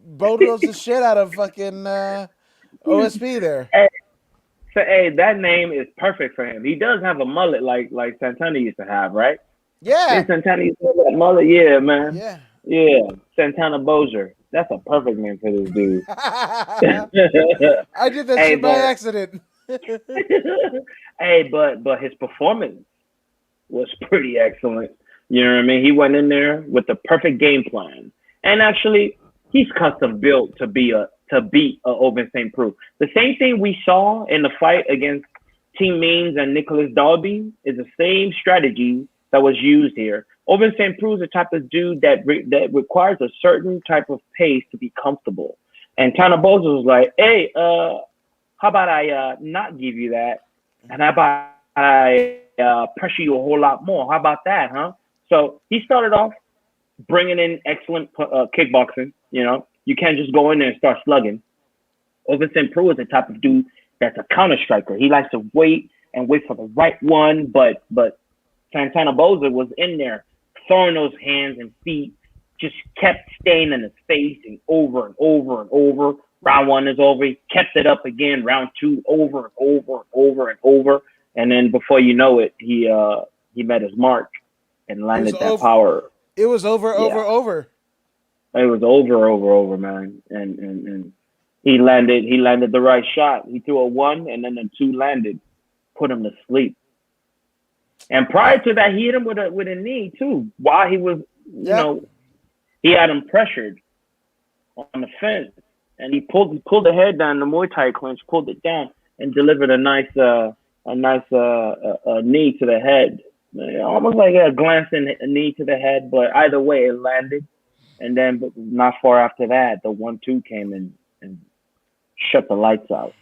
bulldozed the shit out of fucking OSP there. Hey, so hey, that name is perfect for him. He does have a mullet like Santana used to have, right? Yeah, Then Santana used to have that mullet, yeah, man. yeah. Yeah, Santana Bozier. That's a perfect name for this dude. I did that Hey, shit by but accident. hey, but his performance was pretty excellent. You know what I mean? He went in there with the perfect game plan, and actually, he's custom built to beat a Oven St. Preux. The same thing we saw in the fight against Team Means and Nicholas Dalby is the same strategy that was used here. Oven St. Preux is the type of dude that requires a certain type of pace to be comfortable. And Tana Boza was like, "Hey, how about I not give you that, and how about I pressure you a whole lot more. How about that, huh? So he started off bringing in excellent kickboxing. You know, you can't just go in there and start slugging. Overton Pro is the type of dude that's a counter striker. He likes to wait and wait for the right one, but Santana Boza was in there throwing those hands and feet, just kept staying in his face and over and over. Round one is over. He kept it up again. Round two, over and over and over and over. And then before you know it, he met his mark and It was landed that over. power. It was over, Yeah, over. it was over, man. And he landed the right shot. He threw a one, and then the two landed, put him to sleep. And prior Yeah. to that, he hit him with a knee too. While he was, Yep. he had him pressured on the fence, and he pulled the head down. The Muay Thai clinch pulled it down and delivered a nice knee to the head, almost like a glancing knee to the head. But either way, it landed. And then, but not far after that, the 1-2 came in and shut the lights out.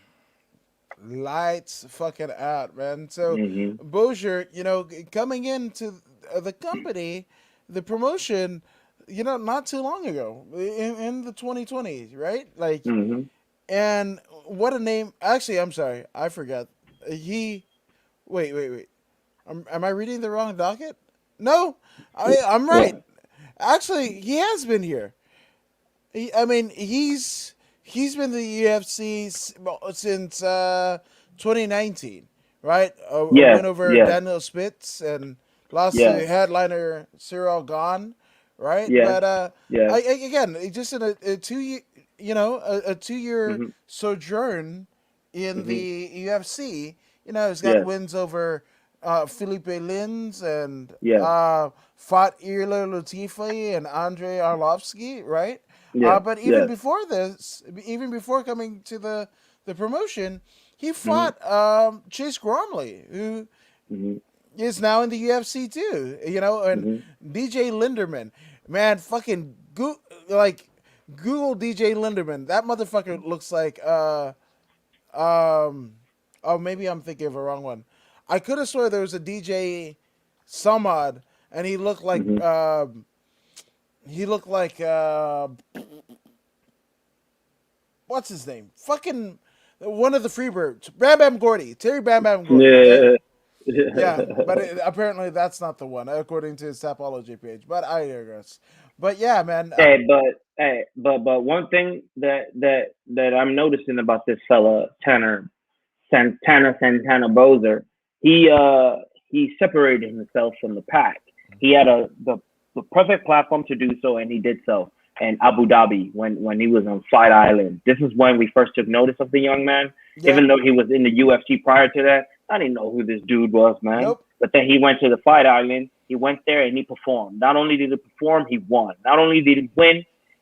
Lights fucking out, man. So, Hmm. Bozier, coming into the company, the promotion, not too long ago, in the 2020s, right? Like, Hmm. and what a name. Actually, I'm sorry, I forgot. He, wait. Am I reading the wrong docket? No, I'm right. What? Actually, he has been here. I mean, he's been in the UFC since 2019, right? A Yes, win over yes, Daniel Spitz and lost yes, to headliner Cyril Gahn, right? yes, But yes. again, just in a 2 year, a 2 year Hmm. sojourn in Hmm. the UFC, he's got Yes, wins over Felipe Lins and yes, fought Irla Latifi and Andre Arlovsky, right? yes, But even yes. before this, even before coming to the promotion, he Hmm. fought Chase Gromley, who Hmm. is now in the UFC too. And Hmm. DJ Linderman, man, fucking like Google DJ Linderman. That motherfucker looks like um oh, maybe I'm thinking of a wrong one. I could have swore there was a DJ Samad, and Hmm. he looked like what's his name? Fucking one of the Freebirds, Bam Bam Gordy, Terry Bam Bam Gordy. Yeah. Yeah, but apparently that's not the one according to his Tapology page. But I digress. But yeah, man. Hey, but one thing that I'm noticing about this fella Santana Bozer, he uh he separated himself from the pack. He had the perfect platform to do so, and he did so. In Abu Dhabi, when he was on Fight Island, this is when we first took notice of the young man. Yeah. Even though he was in the UFC prior to that, I didn't know who this dude was, man. Nope. But then he went to the Fight Island. He went there and he performed. Not only did he perform, he won. Not only did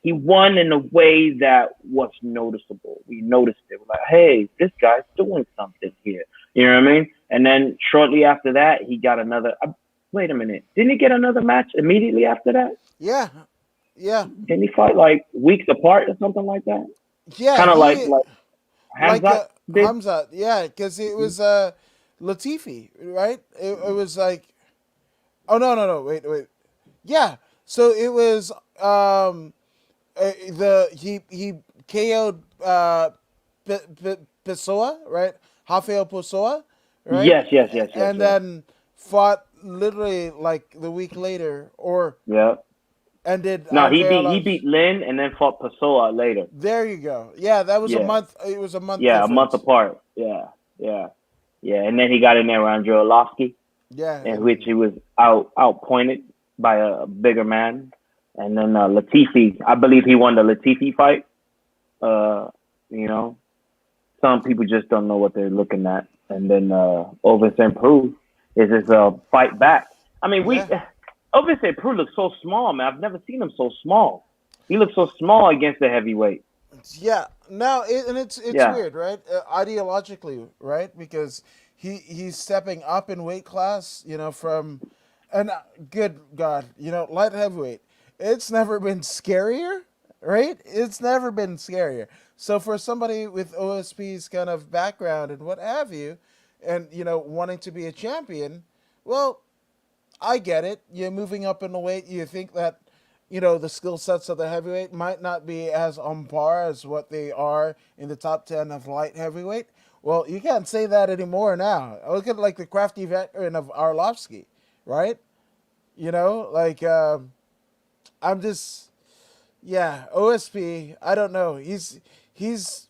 he won in a way that was noticeable. We noticed it. We're like, hey, this guy's doing something here. You know what I mean? And then shortly after that, he got another. Wait a minute. Didn't he get another match immediately after that? Yeah. Yeah. Didn't he fight like weeks apart or something like that? Yeah. Kind of like He like Hamzat did. Hamza. Yeah, because it was Latifi, right? It was like, oh no, wait. Yeah. So it was the he KO'd Pessoa, right? Rafael Pessoa, right? Yes, And yes. then fought literally like the week later, or Yeah. ended No, he Andre beat he Arlov's. beat Lin and then fought Pessoa later. There you go. Yeah, that was a Yeah. month. It was a month Yeah, a month difference. apart. Yeah, yeah, yeah. And then he got in there with Andrei Arlovsky, Yeah, in which and he was outpointed by a bigger man. And then Latifi, I believe he won the Latifi fight. Uh, you know, some people just don't know what they're looking at. And then Overton Proof is his fight back. I mean, we yeah, Overton Proof looks so small, man. I've never seen him so small. He looks so small against the heavyweight. yeah. Now, and it's Yeah. weird, right? Ideologically, right? Because he's stepping up in weight class. From and good God, light heavyweight. It's never been scarier, right? It's never been scarier. So for somebody with OSP's kind of background and what have you, and wanting to be a champion. Well, I get it. You're moving up in the weight. You think that the skill sets of the heavyweight might not be as on par as what they are in the top 10 of light heavyweight. Well, you can't say that anymore now. Look at like the crafty veteran of Arlovsky, right? Like I'm just yeah, OSP. I don't know. He's It's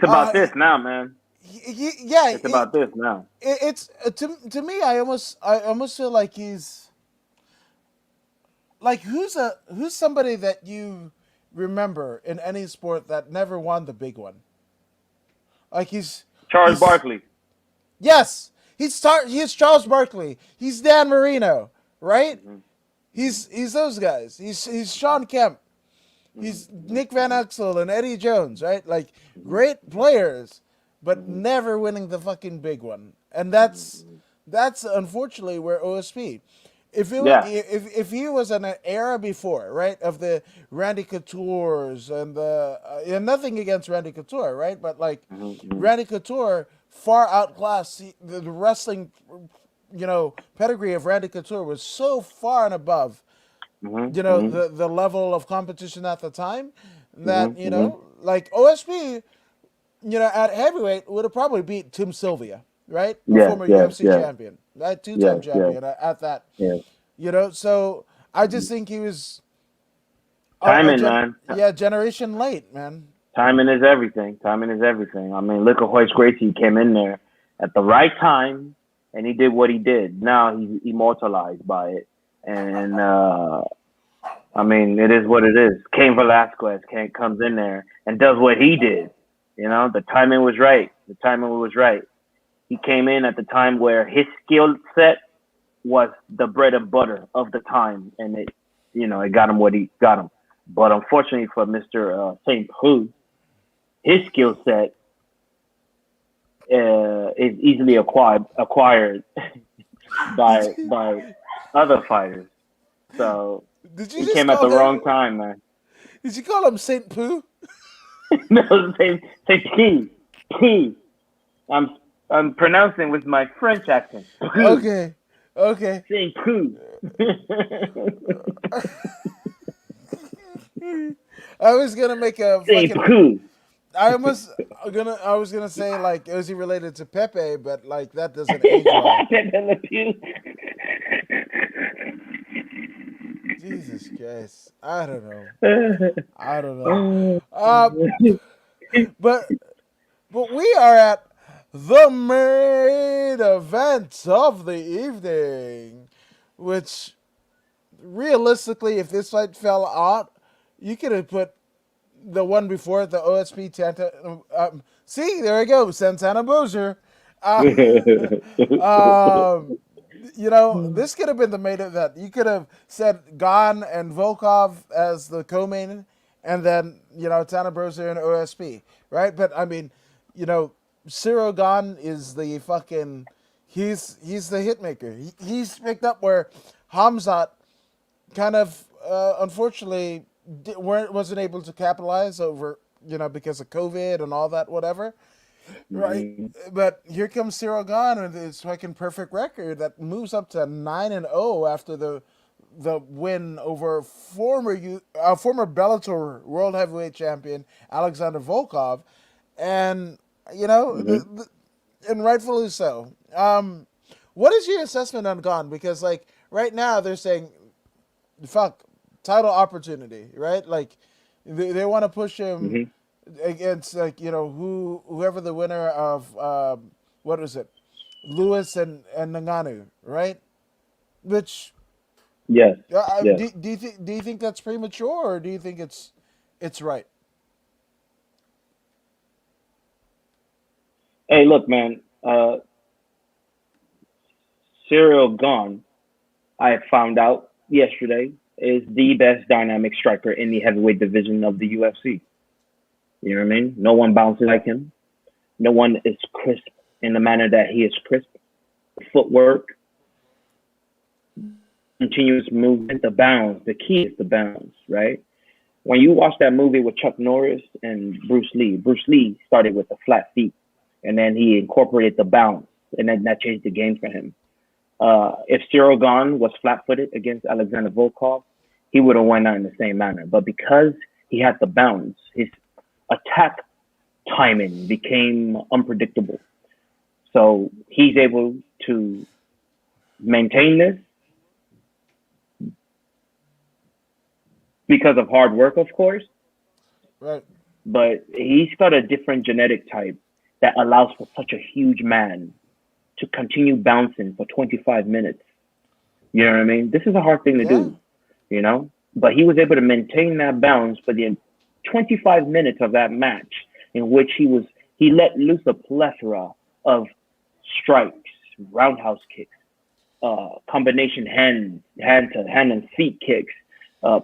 uh about this now, man. yeah. It's about this now. It's to me. I almost feel like he's like who's somebody that you remember in any sport that never won the big one. Like Charles he's Barkley. yes, he's Charles Barkley. He's Dan Marino, right? Hmm. He's those guys. He's Sean Kemp. Hmm. He's Hmm. Nick Van Hmm. Exel and Eddie Jones, right? Like Hmm. great players, but Hmm. never winning the fucking big one. And Hmm. that's unfortunately where OSP. Yeah. If he was in an era before, right, of the Randy Coutures and nothing against Randy Couture, right, but like Hmm. Hmm. Randy Couture far outclassed the wrestling, pedigree of Randy Couture was so far and above Hmm. Hmm. the level of competition at the time Hmm. that Hmm. like OSP at heavyweight would have probably beat Tim Sylvia, right, a Yes. former Yes. UFC Yes. champion, right, two-time Yes. Yes. champion at that. Yes. So I Hmm. just think he was Timing, man. generation late, man. Timing is everything. Timing is everything. I mean, look at Hoist Gracie came in there at the right time, and he did what he did. Now he's immortalized by it, and I mean, it is what it is. Cain Velasquez comes in there and does what he did. The timing was right. The timing was right. He came in at the time where his skill set was the bread and butter of the time, and it got him what he got him. But unfortunately for Mister Saint Preux, his skill set is easily acquired Did by other fighters. So did you he just came at call the him? wrong time, man. Did you call him Saint Pooh? No, say P. I'm I'm pronouncing with my French accent. Preux. Okay, okay. Saint Preux. I was gonna make a Saint fucking. Preux. I was gonna say like is he related to Pepe, but like that doesn't age well. Pepe Le Pew. Jesus Christ, I don't know. I don't know. But we are at the main event of the evening, which realistically, if this fight fell out, you could have put the one before it, the OSP Tanta. See, there we go, Santana Bosier. Uh, um, this could have been the main event. You could have said Gon and Volkov as the co-main, and then Tana Bosier and OSP, right? But I mean, you know, Cyril Gon is the fucking. He's the hitmaker. He's picked up where Hamzat kind of unfortunately wasn't able to capitalize over because of COVID and all that whatever, right? Mhm. But here comes Cyril Gahn with his fucking perfect record that moves up to 9-0 after the win over former Bellator World Heavyweight Champion Alexander Volkov, and Mhm. and rightfully so. What is your assessment on Gahn? Because like right now they're saying fuck title opportunity, right? Like they want to push him Mhm. against like whoever the winner of what is it, Lewis and Ngannou, right? Which Yes. Yes. do you think that's premature or do you think it's right? Hey, look, man. Cyril Gahn, I found out yesterday, is the best dynamic striker in the heavyweight division of the UFC. You know what I mean? No one bounces like him. No one is crisp in the manner that he is crisp. Footwork, continuous movement, the bounce. The key is the bounce, right? When you watch that movie with Chuck Norris and Bruce Lee started with the flat feet. and then he incorporated the bounce, and then that changed the game for him. If Cyril Gahn was flat-footed against Alexander Volkov, he would have won out in the same manner. But because he had the bounce, his attack timing became unpredictable. So he's able to maintain this because of hard work, of course. Right. But he's got a different genetic type that allows for such a huge man to continue bouncing for 25 minutes. You know what I mean? This is a hard thing to Yeah. do, you know? But he was able to maintain that bounce for the 25 minutes of that match, in which he let loose a plethora of strikes, roundhouse kicks, combination hand to hand and feet kicks,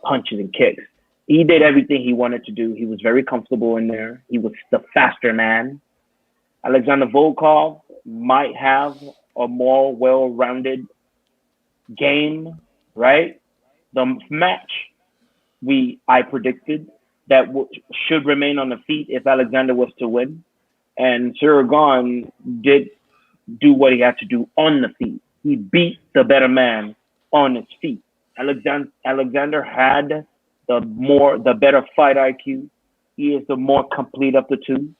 punches and kicks. He did everything he wanted to do. He was very comfortable in there. He was the faster man. Alexander Volkov might have a more well-rounded game, right? The match I predicted that should remain on the feet if Alexander was to win, and Cyril Gahn did do what he had to do on the feet. He beat the better man on his feet. Alexander had the better fight IQ. He is the more complete of the two.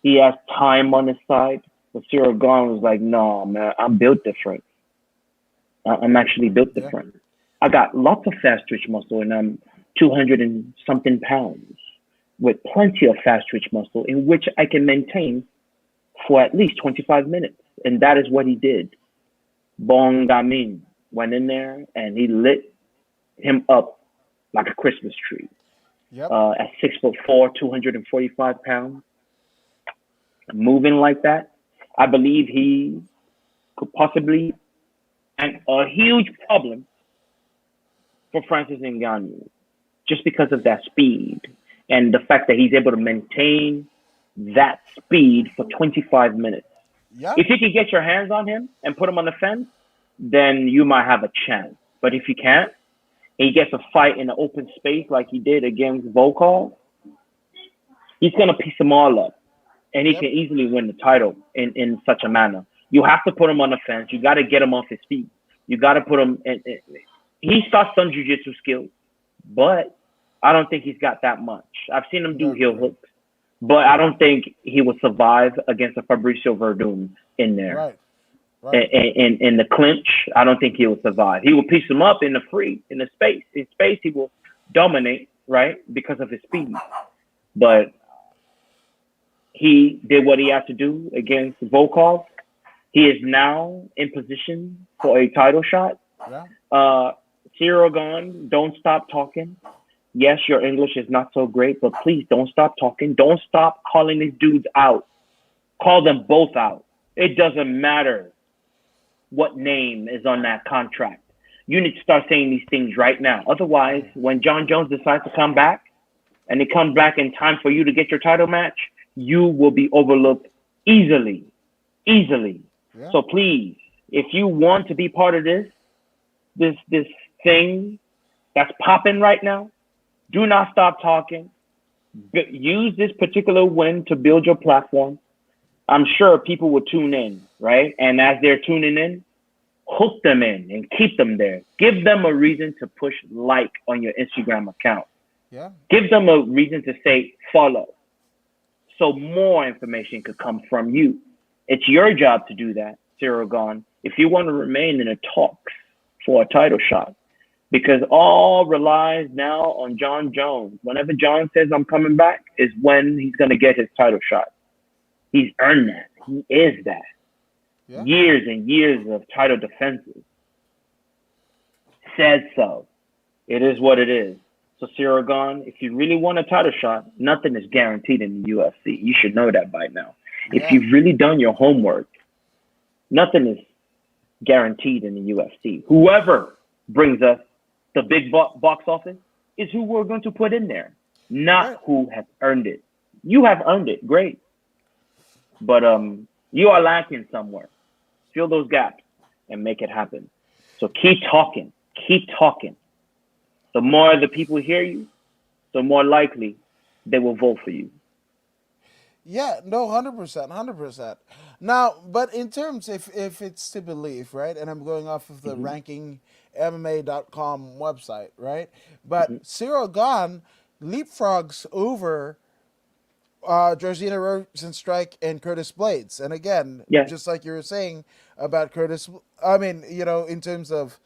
He has time on his side. But Cyril Gahn was like, no, man, I'm built different. I'm actually built Yeah. different. I got lots of fast twitch muscle, and I'm 200 and something pounds with plenty of fast twitch muscle in which I can maintain for at least 25 minutes. And that is what he did. Bong Gamin went in there and he lit him up like a Christmas tree. Yep. At 6'4", 245 pounds, moving like that, I believe he could possibly, and a huge problem for Francis Ngannou, just because of that speed and the fact that he's able to maintain that speed for 25 minutes. Yep. If you can get your hands on him and put him on the fence, then you might have a chance. But if you can't, and he gets a fight in the open space like he did against Volkov, he's going to piece them all up. And he Yep. can easily win the title in such a manner. You have to put him on the fence. You got to get him off his feet. You got to put him in. He's got some jiu-jitsu skills, but I don't think he's got that much. I've seen him do heel hooks, but I don't think he will survive against a Fabricio Verdum in there. Right. Right. In the clinch, I don't think he will survive. He will piece him up in the space. In space, he will dominate, right, because of his speed. But he did what he had to do against Volkov. He is now in position for a title shot. Yeah. Cyril Gahn, don't stop talking. Yes, your English is not so great, but please don't stop talking. Don't stop calling these dudes out. Call them both out. It doesn't matter what name is on that contract. You need to start saying these things right now. Otherwise, when John Jones decides to come back, and he comes back in time for you to get your title match, you will be overlooked easily. Yeah. So please, if you want to be part of this thing that's popping right now, do not stop talking. Use this particular win to build your platform. I'm sure people will tune in, right? And as they're tuning in, hook them in and keep them there. Give them a reason to push like on your Instagram account. Yeah. Give them a reason to say follow, so more information could come from you. It's your job to do that, Cyril Gahn, if you want to remain in the talks for a title shot, because all relies now on John Jones. Whenever John says I'm coming back is when he's going to get his title shot. He's earned that. He is that. Yeah. Years and years of title defenses. Said so. It is what it is. So Cyril Gahn, if you really want a title shot, nothing is guaranteed in the UFC. You should know that by now. Yeah. If you've really done your homework, nothing is guaranteed in the UFC. Whoever brings us the big box office is who we're going to put in there, not Right. who has earned it. You have earned it, great. But you are lacking somewhere. Fill those gaps and make it happen. So keep talking. Keep talking. The more the people hear you, the more likely they will vote for you. Yeah, no, 100%, 100%. Now, but in terms, if it's to believe, right, and I'm going off of the Hmm. rankingmma.com website, right, but Hmm. Cyril Gahn leapfrogs over Georgina Rosenstrike and Curtis Blades, and again, Yeah. just like you were saying about Curtis, I mean, in terms of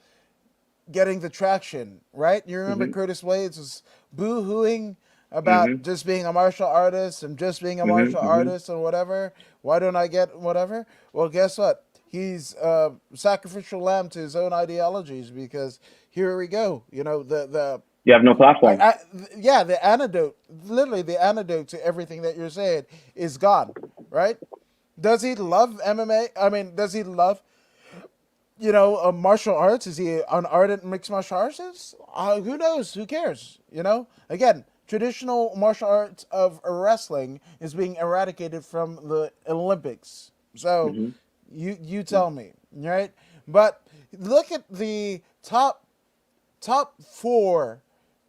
getting the traction, right? You remember Hmm. Curtis Blades was boo hooing about Hmm. just being a martial artist and just being a Hmm. martial Hmm. artist and whatever. Why don't I get whatever? Well, guess what? He's a sacrificial lamb to his own ideologies because here we go. You have no I, platform. I yeah, the antidote, literally the antidote to everything that you're saying is gone, right? Does he love MMA? I mean, does he love martial arts? Is he an ardent mixed martial artist? Who knows? Who cares? Again, traditional martial arts of wrestling is being eradicated from the Olympics. So, Hmm. you tell me, right? But look at the top four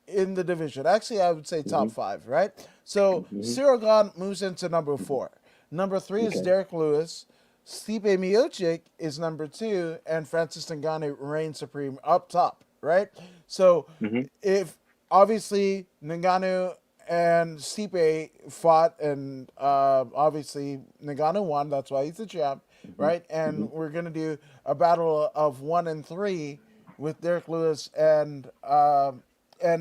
in the division. Actually, I would say top Hmm. five, right? So Hmm. Cyril Gahn moves into number four. Number three is Okay. Derek Lewis. Stipe Miocic is number two, and Francis Ngannou reigns supreme up top, right? So Hmm. if obviously Ngannou and Stipe fought, and obviously Ngannou won. That's why he's the champ, Hmm. right? Hmm. And we're gonna do a battle of 1 and 3 with Derek Lewis and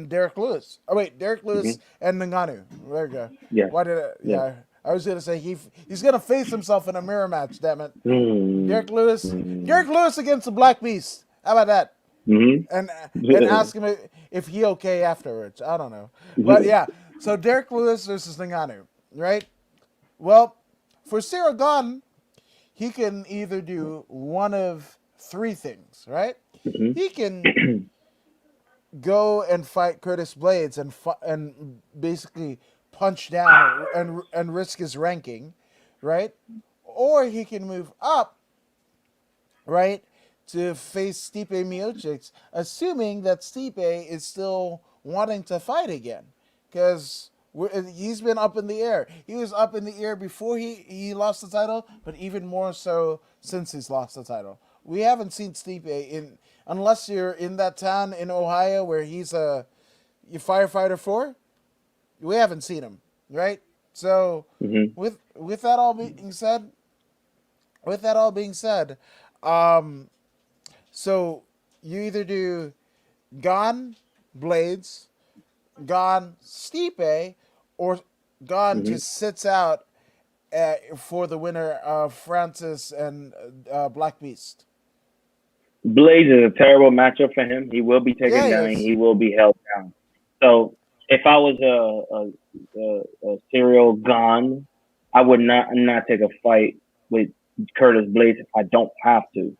Derek Lewis. Oh wait, Derek Hmm. Lewis and Ngannou. There you go. Yeah. Why did I? Yeah. Yeah, I was gonna say he's gonna face himself in a mirror match. Damn it, Mm. Derek Lewis. Mm. Derek Lewis against the Black Beast. How about that? Hmm. And ask him if he okay afterwards. I don't know, but yeah. So Derek Lewis versus Ngannou, right? Well, for Cyril Gahn, he can either do one of three things, right? Hmm. He can go and fight Curtis Blades and basically punch down and risk his ranking, right? Or he can move up, right, to face Stipe Miocic, assuming that Stipe is still wanting to fight again, because he's been up in the air. He was up in the air before he lost the title, but even more so since he's lost the title. We haven't seen Stipe unless you're in that town in Ohio where he's a firefighter for. We haven't seen him, right? So, Hmm. with that all being said, with that all being said, um, so you either do Gon Blades, Gon Stipe, or Gon Hmm. just sits out for the winner of Francis and Black Beast. Blaze is a terrible matchup for him. He will be Yeah, taken he down. is. He will be held down. So if I was a serial gone, I would not take a fight with Curtis Blades if I don't have to.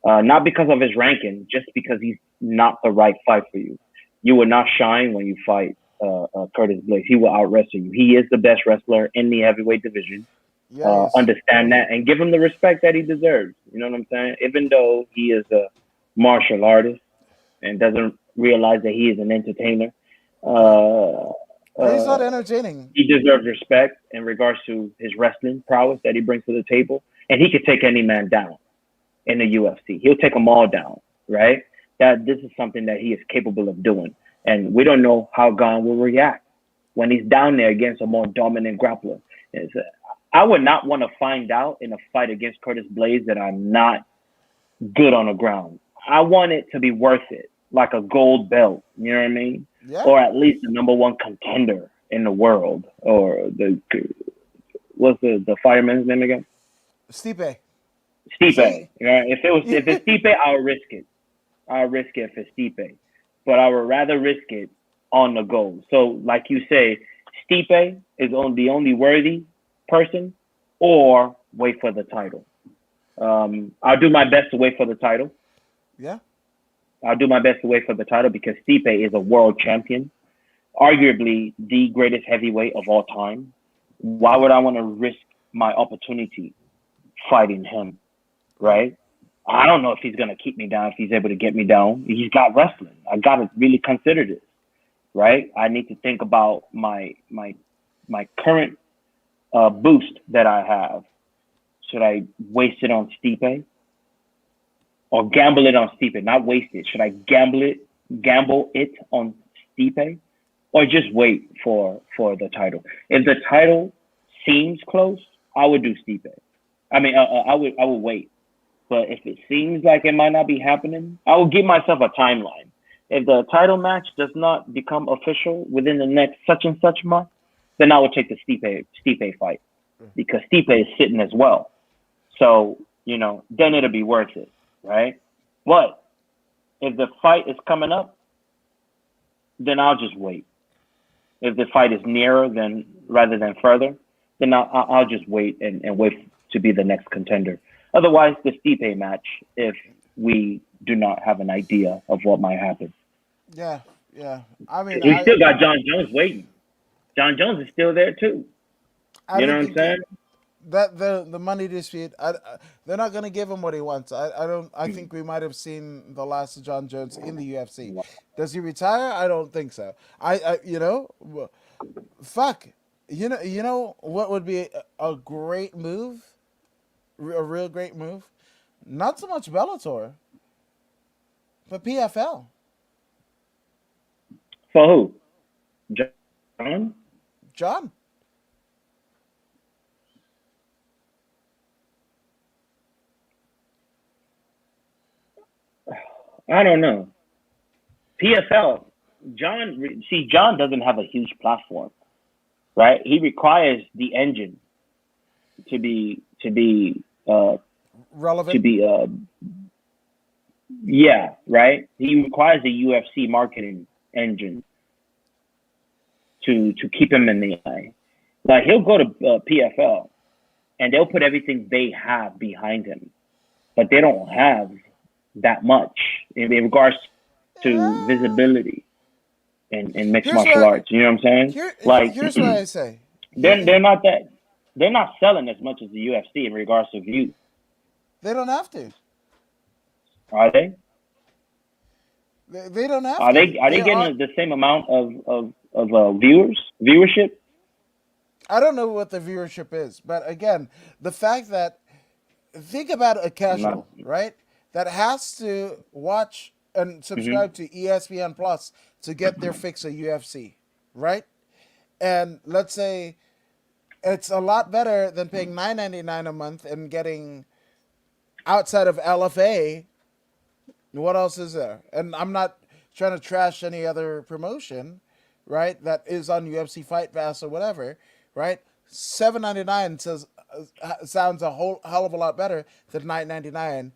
Not because of his ranking, just because he's not the right fight for you. You will not shine when you fight Curtis Blades. He will out wrestle you. He is the best wrestler in the heavyweight division. Yeah, he is. Understand that and give him the respect that he deserves. You know what I'm saying? Even though he is a martial artist and doesn't realize that he is an entertainer, Yeah. uh, He's uh, not entertaining. he deserves respect in regards to his wrestling prowess that he brings to the table. And he could take any man down in the UFC. He'll take them all down, right? That this is something that he is capable of doing. And we don't know how Gon will react when he's down there against a more dominant grappler. I would not want to find out in a fight against Curtis Blades that I'm not good on the ground. I want it to be worth it, like a gold belt. You know what I mean? Yeah. Or at least the number one contender in the world, or what's the fireman's name again? Stipe. Stipe. See? You know, if it's Stipe, I'll risk it. I'll risk it if it's Stipe, but I would rather risk it on the go. So, like you say, Stipe is on the only worthy person, or wait for the title. I'll do my best to wait for the title. Yeah. I'll do my best to wait for the title because Stipe is a world champion, arguably the greatest heavyweight of all time. Why Yeah. would I want to risk my opportunity fighting him, Right. right? I don't know if he's gonna keep me down, if he's able to get me down. He's got wrestling. I gotta really consider this, right? I need to think about my current boost that I have, should I waste it on Stipe or gamble it on Stipe? Not waste it. Should I gamble it on Stipe, or just wait for the title? If the title seems close, I would do Stipe. I mean, I would wait. But if it seems like it might not be happening, I will give myself a timeline. If the title match does not become official within the next such and such month, then I would take the Stipe fight because Stipe is sitting as well. So then it'll be worth it, right? But if the fight is coming up, then I'll just wait. If the fight is nearer than rather than further, then I'll just wait and wait to be the next contender. Otherwise, the Stipe match, if we do not have an idea of what might happen. Yeah, yeah. I mean, We still got John Jones waiting. John Jones is still there too. I You know don't what I'm think saying? that the money dispute. They're not gonna give him what he wants. I don't. I think we might have seen the last of John Jones in the UFC. Does he retire? I don't think so. Fuck. You know what would be a great move, a real great move. Not so much Bellator, but PFL. For who? John? John. I don't know. PFL. John doesn't have a huge platform, right? He requires the engine to be to be to Relevant. be yeah, right. He requires a UFC marketing engine to keep him in the eye. Like he'll go to PFL and they'll put everything they have behind him, but they don't have that much in regards to Uh, visibility in mixed here's martial what arts. You know what I'm saying? Like here's what I say. they're Here, they're not that they're not selling as much as the UFC in regards to views, they don't have to. are they? They don't have Are to. they are They they are. getting the same amount of viewership? I don't know what the viewership is, but again, the fact that think about a Not. casual, right? That has to watch and Hmm. subscribe to ESPN Plus to get their fix of UFC, right? And let's say it's a lot better than paying $9.99 a month and getting outside of LFA. What else is there? And I'm not trying to trash any other promotion, right? That is on UFC Fight Pass or whatever, right? $7.99 says sounds a whole hell of a lot better than $9.99,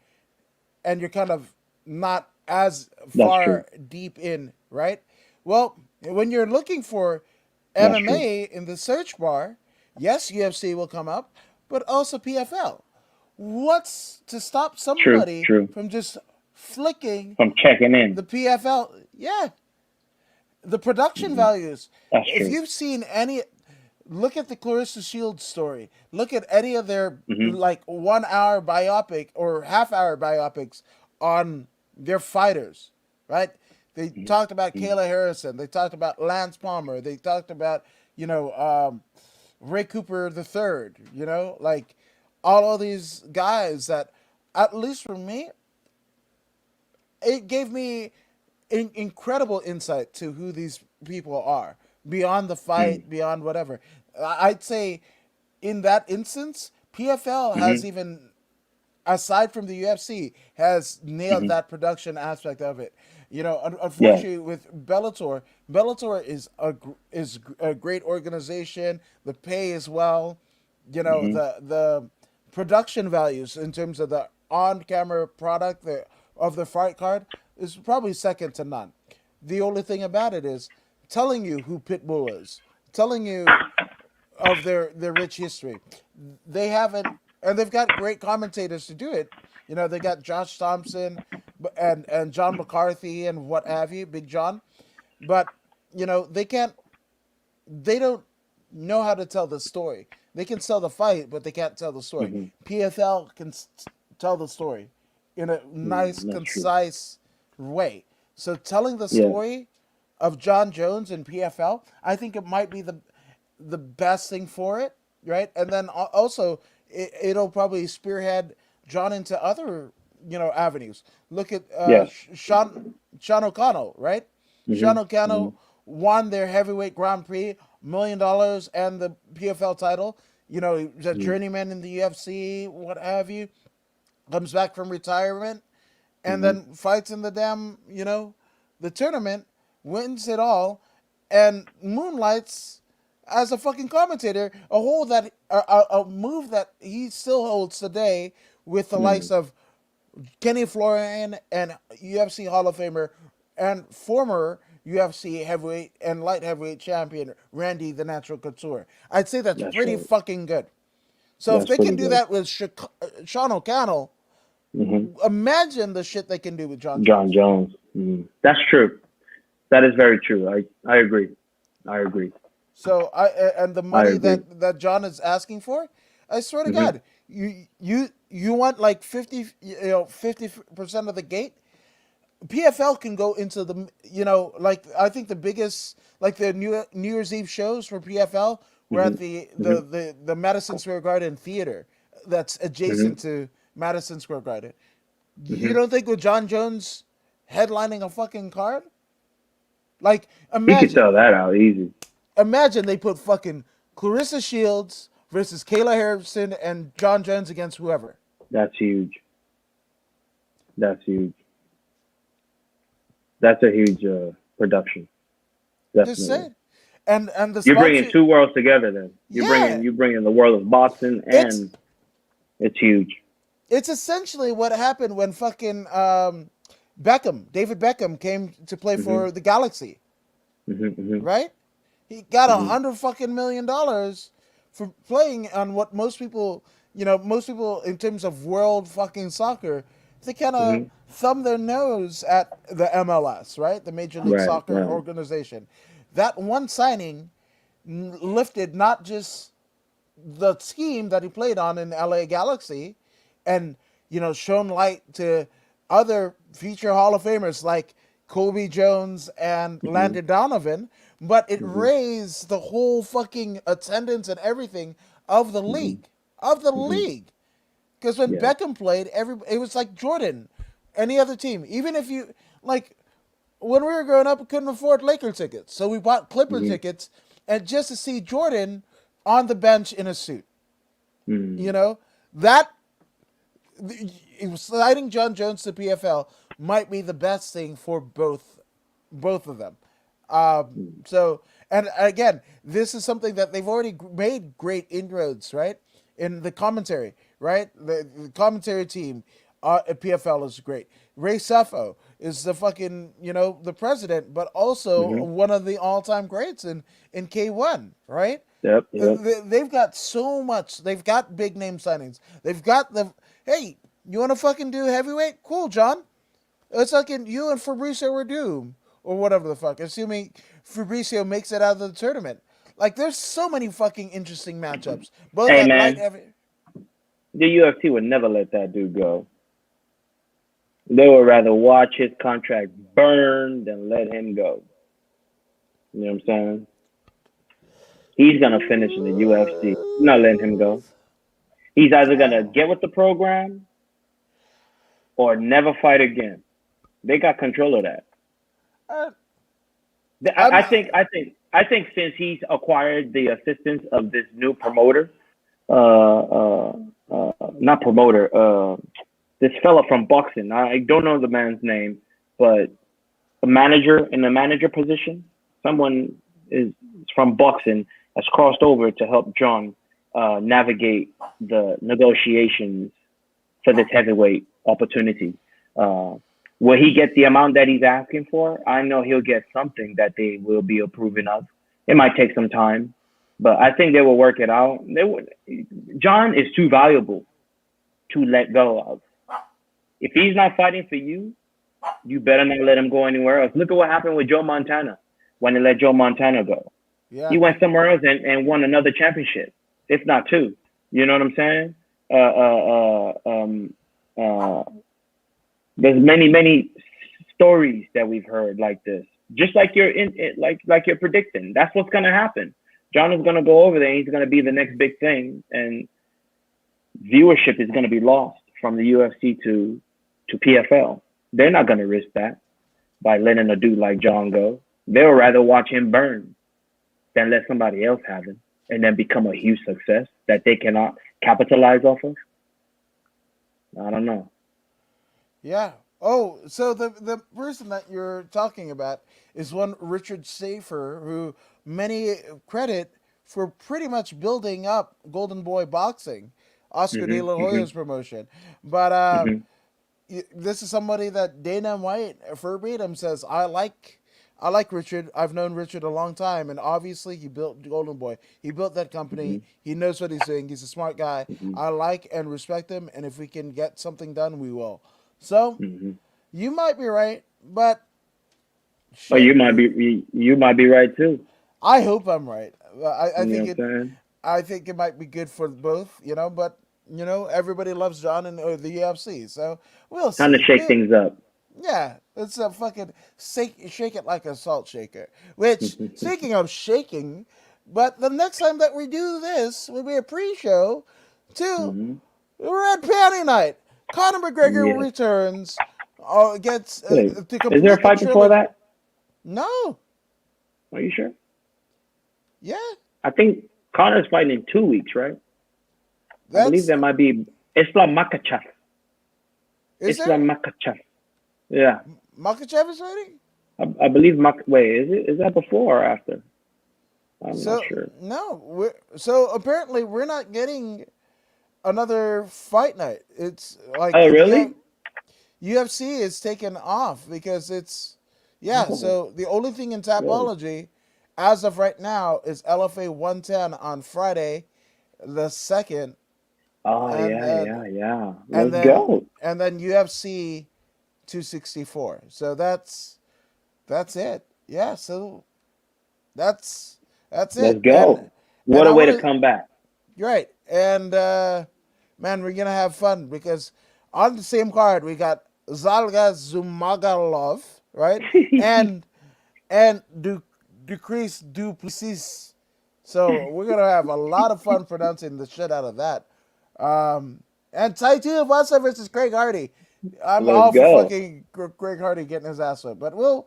and you're kind of not as That's true. far deep in, right? Well, when you're looking for That's true. MMA in the search bar, yes, UFC will come up, but also PFL. What's to stop True. somebody True. from just flicking From checking in. the PFL? Yeah, the production Hmm. values. That's If true. you've seen any, look at the Clarissa Shields story. Look at any of their Hmm. like 1 hour biopic or half-hour biopics on their fighters, right? They talked about Hmm. Kayla Harrison. They talked about Lance Palmer. They talked about you know Ray Cooper the third. Like all of these guys that, at least for me, it gave me incredible insight to who these people are beyond the fight, beyond whatever. I'd say in that instance, PFL has Hmm. even, aside from the UFC, has nailed Hmm. that production aspect of it. Yeah. Unfortunately, with Bellator is a great organization. The pay is well. Hmm. The production values in terms of the on-camera product of the fight card is probably second to none. The only thing about it is telling you who Pitbull is, telling you of their rich history. They haven't, and they've got great commentators to do it. They got Josh Thompson and John McCarthy and what have you, Big John. But they can't. They don't know how to tell the story. They can sell the fight, but they can't tell the story. Hmm. PFL can tell the story in a nice, That's true. concise way. So telling the Yeah. story of John Jones and PFL, I think it might be the best thing for it. right? And then also it'll probably spearhead John into other avenues. Look at Yes. Sean O'Connell, right? Sean Mhm. Mhm. O'Connell won their heavyweight Grand Prix, $1 million and the PFL title. He's a Mhm. journeyman in the UFC, what have you. Comes back from retirement and Mhm. then fights in the damn, the tournament, wins it all, and moonlights as a fucking commentator, a move that he still holds today with the likes Mhm. of Kenny Florian and UFC Hall of Famer and former UFC heavyweight and light heavyweight champion Randy the Natural Couture. I'd say that's That's pretty right. fucking good. So if That's they pretty can do good. that with Sean O'Connell, Mhm. imagine the shit they can do with John John Jones. Jones. Mhm. That's true. That is very true. I agree. I agree. So and the I money agree. that John is asking for, I swear to Mhm. God, you want like 50% of the gate. PFL can go into the like I think the biggest like the New Year's Eve shows for PFL were at Mhm. Mhm. the Madison Square Garden theater that's Mhm. adjacent to Madison Square Garden. You Mhm. don't think with John Jones headlining a fucking card? Like He could imagine sell that out easy. imagine they put fucking Clarissa Shields versus Kayla Harrison and John Jones against whoever. That's huge. That's huge. That's a huge production. Just Definitely. saying. And the You're bringing sponsor, two worlds together. Then yeah, you're bringing the world of boxing, it's and it's huge. it's essentially what happened when fucking David Beckham came to play Mhm. for the Galaxy, Mhm. Mhm. right? He got Mhm. 100 fucking $1 million for playing on what most people in terms of world fucking soccer, they kind of Mhm. thumb their nose at the MLS, right? The Major League Right. Soccer Right. organization. That one signing lifted not just the team that he played on in LA Galaxy and shown light to other future Hall of Famers like Kobe Jones and Mhm. Landon Donovan, but it Mhm. raised the whole fucking attendance and everything of the Mhm. league. Of the Mhm. league. Because when Yeah. Beckham played, it was like Jordan, any other team. Even if you like when we were growing up, we couldn't afford Laker tickets, so we bought Clipper Mhm. tickets, and just to see Jordan on the bench in a suit, you Mhm. know, that sliding John Jones to PFL might be the best thing for both of them. Mhm. So, and again, this is something that they've already made great inroads, right? In the commentary, right? The commentary team at PFL is great. Ray Seffo is the fucking, the president, but also Mhm. one of the all-time greats in K1, right? Yep. Yep. They've got so much. They've got big name signings. They've got hey, you want to fucking do heavyweight? Cool, John. It's like you and Fabricio were doomed, or whatever the fuck. Assuming Fabricio makes it out of the tournament. Like, there's so many fucking interesting matchups, both Hey at light man, heavy. the UFC would never let that dude go. They would rather watch his contract burn than let him go. You know what I'm saying? He's gonna finish in the UFC. I'm not letting him go. He's either gonna get with the program or never fight again. They got control of that. Uh, I'm. I think since he's acquired the assistance of this new promoter, not promoter, this fella from boxing. I don't know the man's name, but a manager in a manager position. Someone is from boxing has crossed over to help John navigate the negotiations for this heavyweight opportunity. Uh, will he get the amount that he's asking for? I know he'll get something that they will be approving of. It might take some time, but I think they will work it out. John is too valuable to let go of. If he's not fighting for you, you better not let him go anywhere else. Look at what happened with Joe Montana when they let Joe Montana go. Yeah. He went somewhere else and won another championship, if not two. You know what I'm saying? Uh, uh, uh, um, uh, there's many stories that we've heard like this. Just like you're like you're predicting. That's what's gonna happen. John is gonna go over there. And he's gonna be the next big thing, and viewership is gonna be lost from the UFC to PFL. They're not gonna risk that by letting a dude like John go. They'll rather watch him burn than let somebody else have him and then become a huge success that they cannot capitalize off of. I don't know. Yeah. Oh, so the person that you're talking about is one Richard Safer, who many credit for pretty much building up Golden Boy Boxing, Oscar De Mhm. La Mhm. Hoya's promotion. But Mhm. this is somebody that Dana White verbatim says, I like Richard. I've known Richard a long time, and obviously he built Golden Boy. He built that company. Mhm. He knows what he's doing. He's a smart guy. Mhm. I like and respect him, and if we can get something done, we will. So Mhm. you might be right, but Oh, shit, dude. you might be right too. I hope I'm right. I You know think what I'm saying? I think it might be good for both, but everybody loves John and the UFC, so we'll Time to see. shake things up. Yeah, it's a fucking shake it like a salt shaker. Which, speaking of shaking, but the next time that we do this will be a pre-show to Mhm. Red Panty Night. Conor McGregor Yes. returns, gets Wait, to is there a complete the fight before trilogy. that? No, Are you sure? yeah, I think Connor's fighting in 2 weeks, right? I believe that's there might be Islam Makachev. is there Islam Makachev. Yeah, Makachev is fighting? I believe Wait, is that before or after? I'm not So sure. no, so apparently we're not getting another fight night. It's like Oh, the really? UFC is taken off because it's yeah. Oh, So the only thing in whoa. Tapology, as of right now, is LFA 110 on Friday, the second, Oh, and yeah, then yeah, yeah. and Let's then go. and then UFC 264. So that's it. Yeah. So that's that's Let's it. And go. and What a I way want to to come back. You're right. And man, we're gonna have fun because on the same card we got Zalga Zumagalov, right? And and Decrease Duplessis. So we're gonna have a lot of fun pronouncing the shit out of that. And Taito Vasa versus Craig Hardy. I'm Let's all for go. fucking Craig Hardy getting his ass whipped, but we'll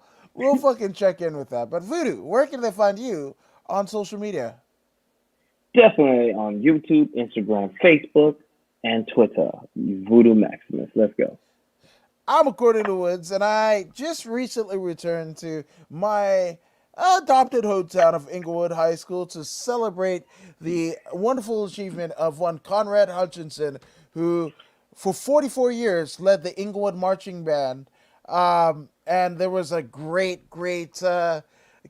fucking check in with that. But Voodoo, where can they find you on social media? Definitely on YouTube, Instagram, Facebook, and Twitter. Voodoo Maximus. Let's go. I'm According to Woods, and I just recently returned to my adopted hometown of Inglewood High School to celebrate the wonderful achievement of one Conrad Hutchinson, who for 44 years led the Inglewood Marching Band. And there was a great kind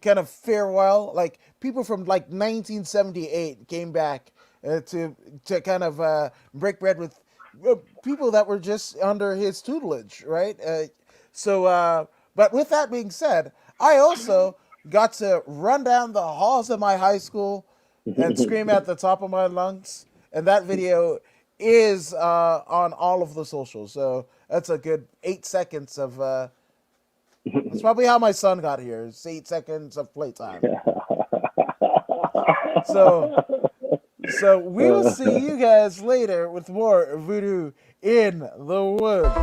of farewell. Like people from like 1978 came back to kind of break bread with people that were just under his tutelage, right? But with that being said, I also got to run down the halls of my high school and scream at the top of my lungs. And that video is on all of the socials. So that's a good 8 seconds of. That's probably how my son got here. It's 8 seconds of playtime. So so we will see you guys later with more voodoo in the woods.